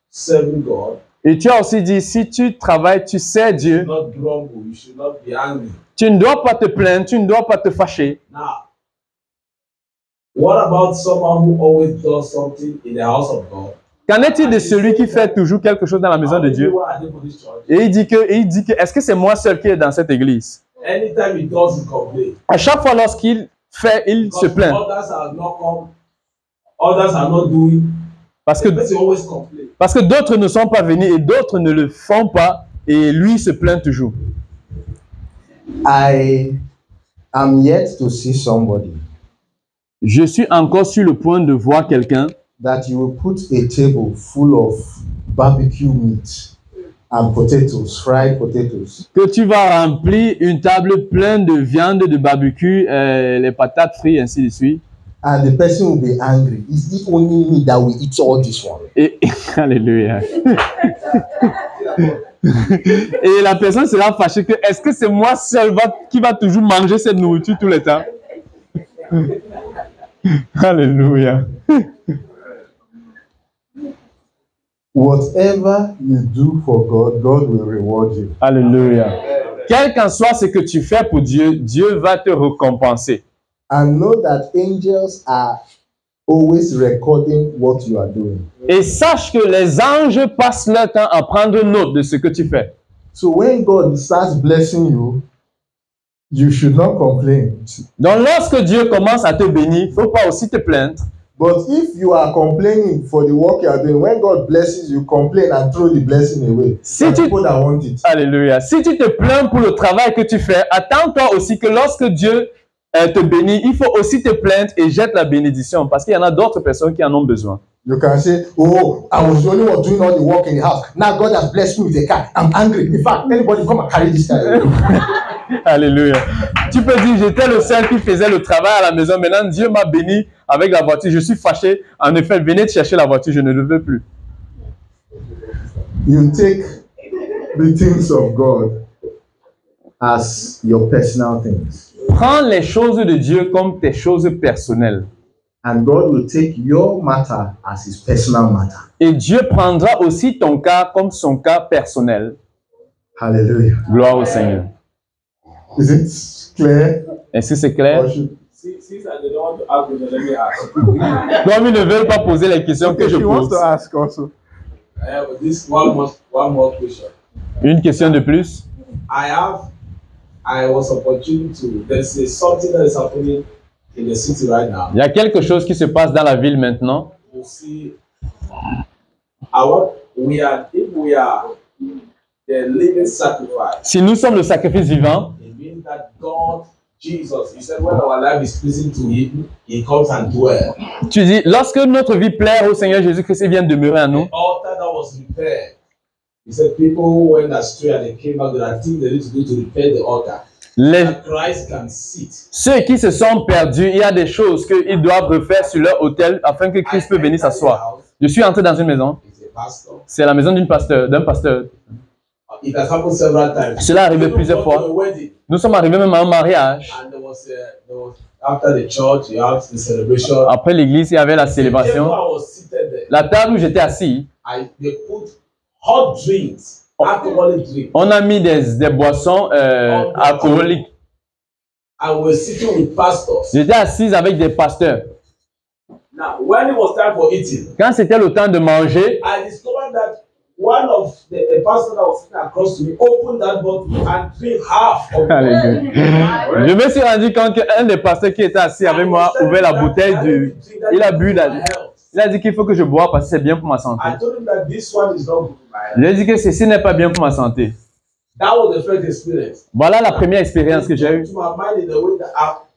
serving God. Et tu as aussi dit, si tu travailles, tu sais Dieu, You should not grumble. You should not be angry. tu ne dois pas te plaindre, tu ne dois pas te fâcher. Now, what about someone who always does something in the house of God? Qu'en est-il de celui qui fait toujours quelque chose dans la maison de Dieu? Et il dit que, est-ce que c'est moi seul qui est dans cette église? Anytime he does, he complains. À chaque fois lorsqu'il fait, il se plaint. Others are not come. Others are not doing. Parce que always complain. Parce que d'autres ne sont pas venus et d'autres ne le font pas et lui se plaint toujours. I am yet to see somebody Je suis encore sur le point de voir quelqu'un that you will put a table full of barbecue meat and potatoes, fried potatoes. Que tu vas remplir une table pleine de viande, de barbecue, les patates frites, ainsi de suite. And the person will be angry. Is it only me that will eat all this one? Et, alléluia. Et la personne sera fâchée que est-ce que c'est moi seul qui va toujours manger cette nourriture tout le temps? Alléluia. Whatever you do for God, God will reward you. Alléluia. Quel qu'en soit ce que tu fais pour Dieu, Dieu va te récompenser. And know that angels are always recording what you are doing. Et sache que les anges passent leur temps à prendre note de ce que tu fais. So when God starts blessing you, you should not complain. Donc lorsque Dieu commence à te bénir, il ne faut pas aussi te plaindre. But if you are complaining for the work you are doing, when God blesses you, complain and throw the blessing away. Si There are tu- people that want it. Alléluia. Si tu te plains pour le travail que tu fais, attends-toi aussi que lorsque Dieu te bénit, il faut aussi te plaindre et jette la bénédiction parce qu'il y en a d'autres personnes qui en ont besoin. You can say, oh, I was the only one doing all the work in the house. Now God has blessed me with a car. I'm angry. In fact, anybody come and carry this car. Alléluia. Tu peux dire, j'étais le seul qui faisait le travail à la maison. Maintenant, Dieu m'a béni avec la voiture. Je suis fâché. En effet, venez de chercher la voiture. Je ne le veux plus. You take the things of God as your personal things. Prends les choses de Dieu comme tes choses personnelles. And God will take your matter as his personal matter. Et Dieu prendra aussi ton cas comme son cas personnel. Hallelujah. Gloire au Seigneur. Is it clear? Est-ce que c'est clair? Or should- Since I don't want to ask, let me ask. Comme ils ne veulent pas poser les questions que je She wants pose. to ask also. I have this one more question. Une question de plus. I was opportune to. There's something that is happening in the city right now. Il y a quelque chose qui se passe dans la ville maintenant. You see, if we are the living sacrifice, Si nous sommes le sacrifice vivant, it means that God, Jesus, He said, when our life is pleasing to Him, He comes and dwells. tu dis, lorsque notre vie plaît au Seigneur Jésus-Christ, il vient demeurer à nous. The altar that was repaired. He said, people who went astray and they came back, there are things they need to do to repair the altar. Les, That Christ can sit. ceux qui se sont perdus, il y a des choses qu'ils doivent refaire sur leur autel afin que Christ peut venir s'asseoir. Je suis entré dans une maison. He's a pastor. C'est la maison d'un pasteur. It has happened several times. Cela est arrivé plusieurs fois. To a wedding, Nous sommes arrivés même à un mariage. and there was after the church, you have the celebration. Après l'église, il y avait la The table célébration. I was seated there. La table où j'étais assis, They put hot drinks, alcoholic drinks. on a mis des boissons alcooliques. I was sitting with pastors. J'étais assis avec des pasteurs. Now, when it was time for eating, Quand c'était le temps de manger, I discovered that one of the pastor that was sitting across to me opened that bottle and drank half of it. Alléluia. Je me suis rendu compte qu'un des pasteurs qui était assis avec moi ouvrait la bouteille du... Il a bu la... Il a dit qu'il faut que je boive parce que c'est bien pour ma santé. I told him that this one is not good for my health. Je lui ai dit que ceci n'est pas bien pour ma santé. That was the first experience. Voilà la première expérience que j'ai eue. To my mind in the way that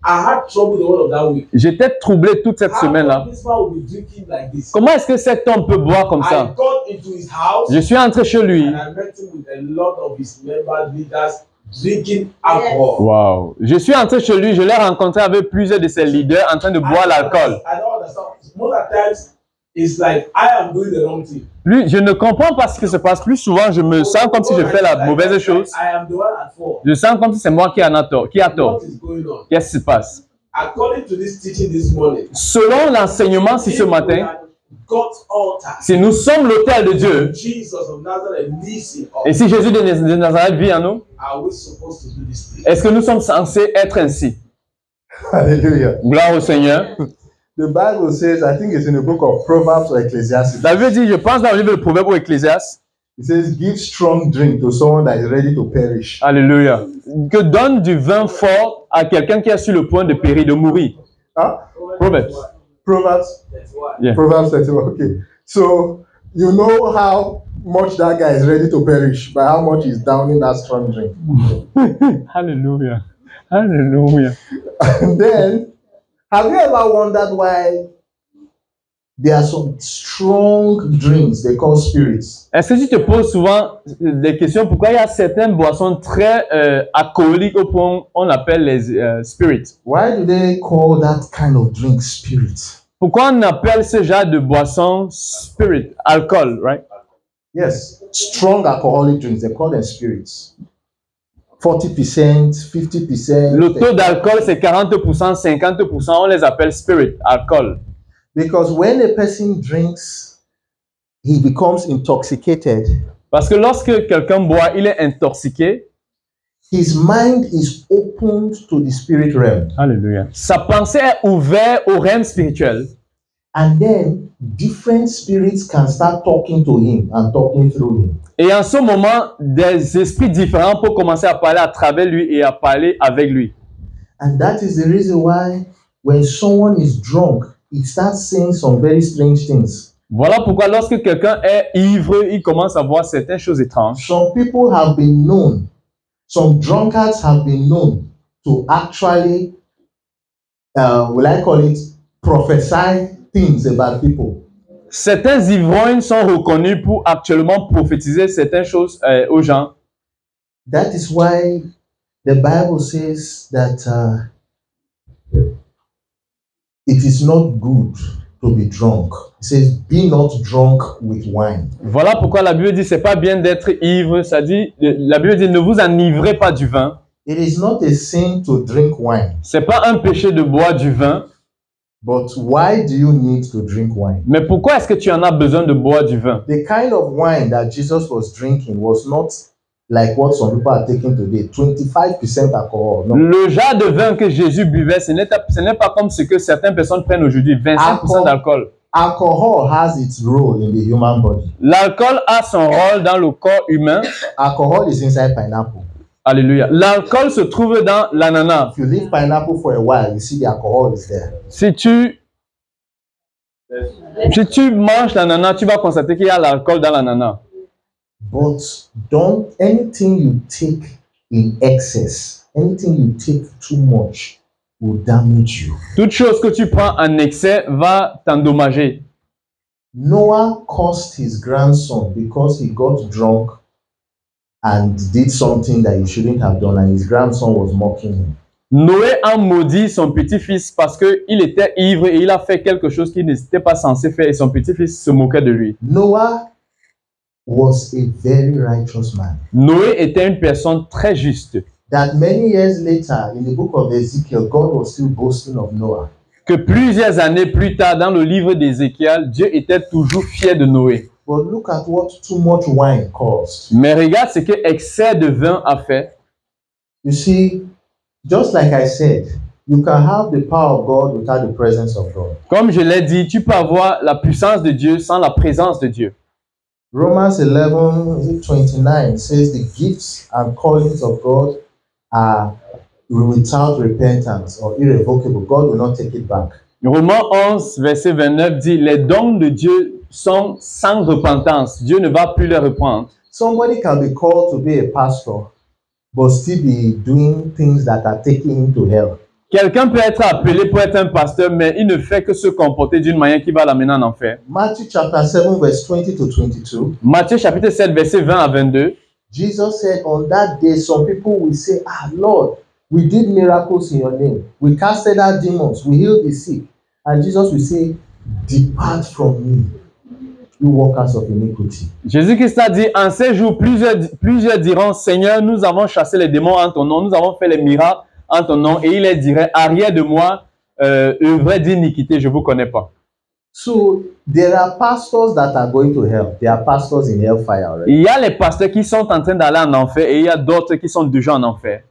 I had trouble the whole of that week. J'étais troublé toute cette How semaine-là. come this man will be drinking like this? Comment est-ce que cet homme peut boire comme I ça? got into his house Je suis entré chez lui. and I met him with a lot of his member leaders drinking alcohol. Wow. Je suis entré chez lui, je l'ai rencontré avec plusieurs de ses leaders en train de boire l'alcool. I don't understand. Most of the times, it's like I am doing the wrong thing. Lui, je ne comprends pas ce qui se passe. Plus souvent, je me sens comme si je fais la mauvaise chose. I am the one at fault. Je sens comme si c'est moi qui en a tort. Qui a tort. What is going on? Qu'est-ce qui se passe? According to this teaching this morning, Selon l'enseignement si ce if we matin, are God's altar, si nous sommes l'autel de Dieu, Jesus of Nazareth lives in et us. si Jésus de Nazareth vit en nous, Are we supposed to do this thing? est-ce que nous sommes censés être ainsi? Hallelujah. Gloire au Seigneur. The Bible says, I think it's in the book of Proverbs or Ecclesiastes. La Bible dit, je pense dans le livre de Proverbes ou Ecclésiaste, It says, give strong drink to someone that is ready to perish. Alléluia, que donne du vin fort à quelqu'un qui est sur le point de périr, de mourir. Huh? Proverbes. Proverbs, That's why. Yeah. Proverbs 31. Okay. So you know how much that guy is ready to perish by how much he's downing that strong drink. Alléluia. Alléluia. And then, have you ever wondered why there are some strong drinks they call spirits. Est-ce que tu te poses souvent des questions pourquoi il y a certaines boissons très alcooliques au point on appelle les spirits? Why do they call that kind of drink spirit? Pourquoi on appelle ce genre de boisson spirit, alcool, right? Yes, strong alcoholic drinks, they call them spirits. 40%, 50%. Le taux d'alcool c'est 40%, 50%, on les appelle spirit, alcool. Because when a person drinks, he becomes intoxicated. Parce que lorsque quelqu'un boit, il est intoxiqué. His mind is opened to the spirit realm. Alléluia. Sa pensée est ouverte au règne spirituel. And then different spirits can start talking to him and talking through him. Et en ce moment, des esprits différents peuvent commencer à parler à travers lui et à parler avec lui. And that is the reason why when someone is drunk, he starts saying some very strange things. Voilà pourquoi lorsque quelqu'un est ivre, il commence à voir certaines choses étranges. Some people have been known, some drunkards have been known to actually, will I call it, prophesy things about people. Certains ivrognes sont reconnus pour actuellement prophétiser certaines choses aux gens. That is why the Bible says that it is not good to be drunk. It says, be not drunk with wine. Voilà pourquoi la Bible dit c'est pas bien d'être ivre. Ça dit, la Bible dit ne vous enivrez pas du vin. It is not a sin to drink wine. C'est pas un péché de boire du vin. But why do you need to drink wine? Mais pourquoi est-ce que tu en as besoin de boire du vin? The kind of wine that Jesus was drinking was not like what some people are taking today, 25% alcohol. No. Le genre de vin que Jésus buvait, ce n'est pas comme ce que certaines personnes prennent aujourd'hui, 25% d'alcool. Alcohol has its role in the human body. L'alcool a son rôle dans le corps humain. Alcohol is inside pineapple. Alléluia. L'alcool se trouve dans l'ananas. If you leave pineapple for a while, you see the alcohol is there. Si tu manges l'ananas, tu vas constater qu'il y a l'alcool dans l'ananas. But don't, anything you take in excess, anything you take too much will damage you. Toute chose que tu prends en excès va t'endommager. Noah cursed his grandson because he got drunk and did something that he shouldn't have done, and his grandson was mocking him. Noé a maudit son petit-fils parce qu'il était ivre et il a fait quelque chose qu'il n'était pas censé faire et son petit-fils se moquait de lui. Noah was a very righteous man. Noé était une personne très juste. That many years later, in the book of Ezekiel, God was still boasting of Noah. Que plusieurs années plus tard, dans le livre d'Ézéchiel, Dieu était toujours fier de Noé. But look at what too much wine caused. Mais regarde ce que excès de vin a fait. You see, just like I said, you can have the power of God without the presence of God. Comme je l'ai dit, tu peux avoir la puissance de Dieu sans la présence de Dieu. Romans 11:29 says the gifts and callings of God are without repentance or irrevocable. God will not take it back. Romains 11, verset 29 dit, les dons de Dieu sont sans repentance. Dieu ne va plus les reprendre. Somebody can be called to be a pastor, but still be doing things that are taking him to hell. Quelqu'un peut être appelé pour être un pasteur, mais il ne fait que se comporter d'une manière qui va l'amener en enfer. Matthew chapter 7, verse 20 to 22. Matthieu chapitre 7, verset 20 à 22. Jesus said, on that day, some people will say, ah, Lord, we did miracles in your name. We casted out demons. We healed the sick. And Jesus will say, depart from me, you workers of iniquity. Jésus-Christ a dit, en ces jours, plusieurs diront, Seigneur, nous avons chassé les démons en ton nom, nous avons fait les miracles en ton nom. Et il les dirait, arrière de moi, œuvre d'iniquité, je ne vous connais pas. So, there are pastors that are going to hell. There are pastors in hellfire already. Il y a les pasteurs qui sont en train d'aller en enfer et il y a d'autres qui sont déjà en enfer.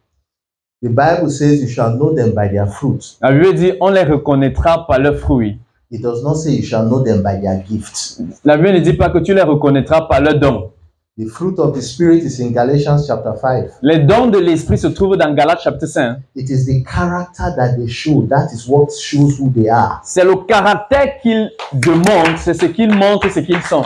The Bible says you shall know them by their fruits. La Bible dit, on les reconnaîtra par leurs fruits. It does not say you shall know them by their gifts. La Bible ne dit pas que tu les reconnaîtras par leurs dons. The fruit of the Spirit is in Galatians chapter 5. Les dons de l'esprit se trouvent dans Galates chapitre 5. It is the character that they show. That is what shows who they are. C'est le caractère qu'ils démontrent, c'est ce qu'ils montrent, ce qu'ils sont.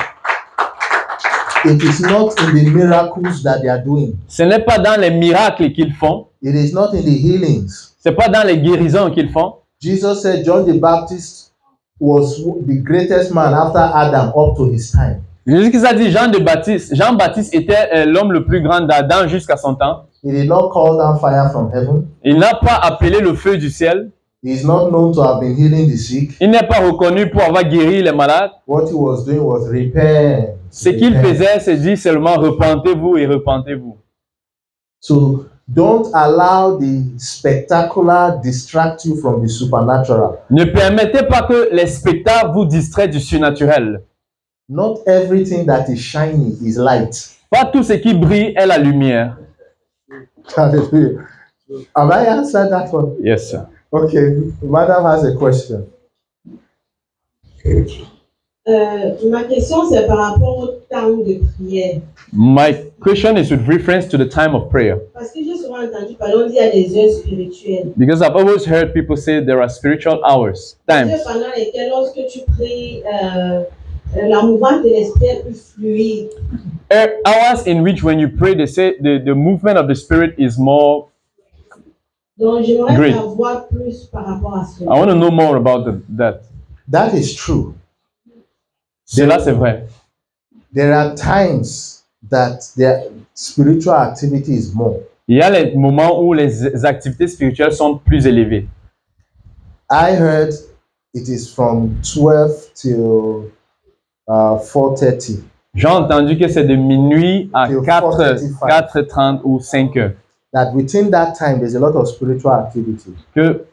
It is not in the miracles that they are doing. Ce n'est pas dans les miracles qu'ils font. It is not in the healings. Ce n'est pas dans les guérisons qu'ils font. Jesus said John the Baptist was the greatest man after Adam up to his time. Jésus-Christ a dit Jean-Baptiste était l'homme le plus grand d'Adam jusqu'à son temps. He did not call down fire from heaven. Il n'a pas appelé le feu du ciel. He is not known to have been healing the sick. Il n'est pas reconnu pour avoir guéri les malades. What he was doing was repent. Ce qu'il faisait, c'est dire seulement repentez-vous et repentez-vous. So don't allow the spectacular distract you from the supernatural. Ne permettez pas que les spectacles vous distraient du surnaturel. Not everything that is shiny is light. Pas tout ce qui brille est la lumière. Hallelujah. Have I answered that one? Yes, sir. Okay, Madam has a question. Ma question, c'est par rapport au temps de prière. My question is with reference to the time of prayer. Parce que j'ai souvent entendu parler, on dit il y a des heures spirituelles. Because I've always heard people say there are spiritual hours, times. Pendant lesquelles, lorsque tu pries, la mouvance de l'esprit est plus fluide. Hours in which when you pray, they say the movement of the spirit is more. Donc, j'aimerais Great. savoir plus par rapport à cela. I want to know more about that. That is true. Cela, c'est vrai. There are times that their spiritual activity is more. Il y a les moments où les activités spirituelles sont plus élevées. I heard it is from 12 till 4:30. J'ai entendu que c'est de minuit à Till 4h30 ou 5h. That within that time there's a lot of spiritual activity. Que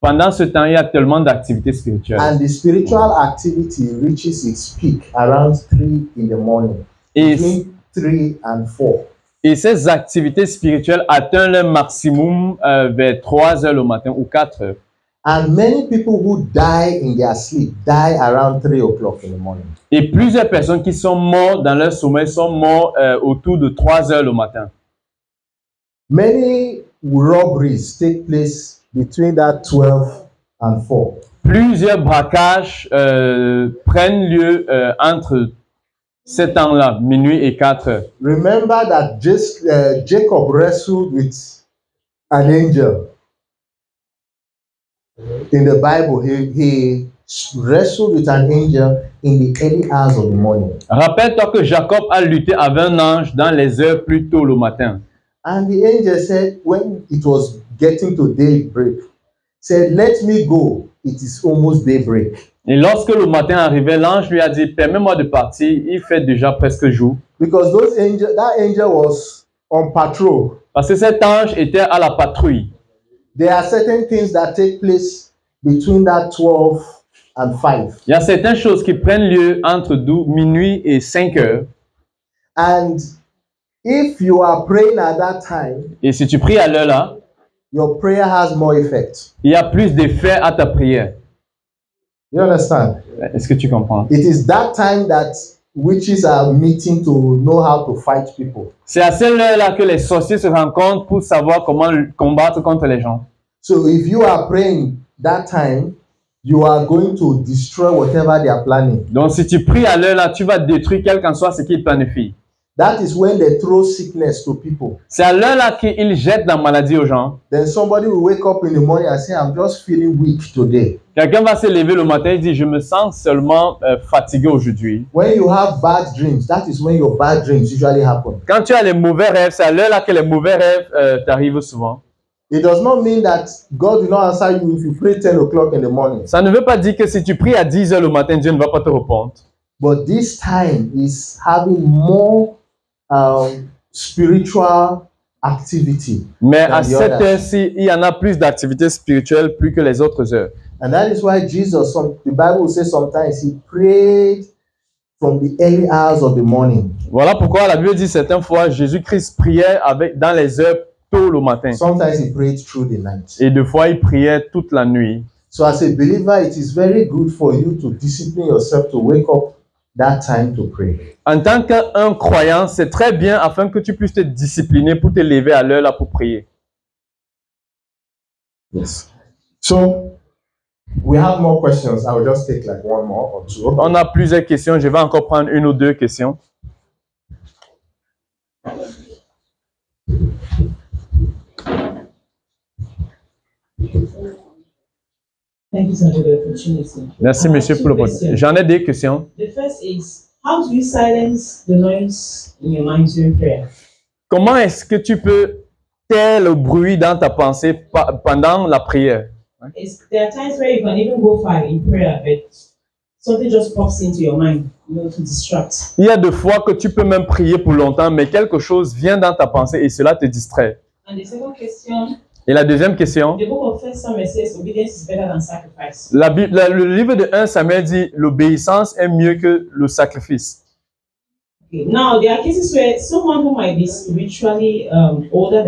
pendant ce temps, il y a tellement d'activités spirituelles. And the spiritual activity reaches its peak around 3 in the morning. Et, Between 3 and 4. et ces activités spirituelles atteignent leur maximum vers 3h le matin ou 4h. And many people who die in their sleep die around 3 o'clock in the morning. Et plusieurs personnes qui sont mortes dans leur sommeil sont mortes autour de 3h le matin. Many robberies take place between that 12 and 4. Plusieurs braquages prennent lieu entre ces temps-là, minuit et 4h. Remember that Jacob wrestled with an angel. In the Bible, he wrestled with an angel in the early hours of the morning. Rappelle-toi que Jacob a lutté avec un ange dans les heures plus tôt le matin. And the angel said, when it was getting to daybreak, said, "Let me go. It is almost daybreak." Et lorsque le matin arrivait, l'ange lui a dit, permets-moi de partir, il fait déjà presque jour. Because that angel was on patrol. Parce que cet ange était à la patrouille. There are certain things that take place between that 12 and 5. Il y a certaines choses qui prennent lieu entre minuit et 5h. And if you are praying at that time, Et si tu pries à l'heure là, your prayer has more effect. il y a plus d'effet à ta prière. You understand? Est-ce que tu comprends? It is that time that witches are meeting to know how to fight people. C'est à cette heure-là que les sorciers se rencontrent pour savoir comment combattre contre les gens. So if you are praying that time, you are going to destroy whatever they are planning. Donc si tu pries à l'heure là, tu vas détruire quel qu'en soit ce qu'ils planifient. That is when they throw sickness to people. C'est à l'heure là qu'ils jettent la maladie aux gens. Then somebody will wake up in the morning and say, "I'm just feeling weak today." Quelqu'un va se lever le matin et dire, je me sens seulement fatigué aujourd'hui. When you have bad dreams, that is when your bad dreams usually happen. Quand tu as les mauvais rêves, c'est à l'heure là que les mauvais rêves t'arrivent souvent. It does not mean that God will not answer you if you pray 10 o'clock in the morning. Ça ne veut pas dire que si tu pries à 10h le matin, Dieu ne va pas te répondre. But this time is having more spiritual activity. Mais than à the cette others. heure-ci, il y en a plus d'activités spirituelles plus que les autres heures. And that is why Jesus, the Bible says sometimes he prayed from the early hours of the morning. Voilà pourquoi la Bible dit certaines fois, Jésus-Christ priait dans les heures tôt le matin. Sometimes he prayed through the night. Et deux fois, il priait toute la nuit. So as a believer, it is very good for you to discipline yourself to wake up that time to pray. En tant qu'un croyant, c'est très bien afin que tu puisses te discipliner pour te lever à l'heure là pour prier. Yes. So we have more questions. I will just take like one more or two. On a plusieurs questions. Je vais encore prendre une ou deux questions. Thank you, sir, for the opportunity. Merci, monsieur, pour l'opportunité. J'en ai des questions. The first is, how do you silence the noise in your mind during prayer? Comment est-ce que tu peux taire le bruit dans ta pensée pendant la prière? There are times where you can even go far in prayer, but something just pops into your mind, to distract. Il y a des fois que tu peux même prier pour longtemps, mais quelque chose vient dans ta pensée et cela te distrait. And the second question, et la deuxième question, the book of 1 Samuel says obedience is better than sacrifice. Le livre de 1 Samuel dit l'obéissance est mieux que le sacrifice. Okay. Now, there are cases where someone who might be spiritually older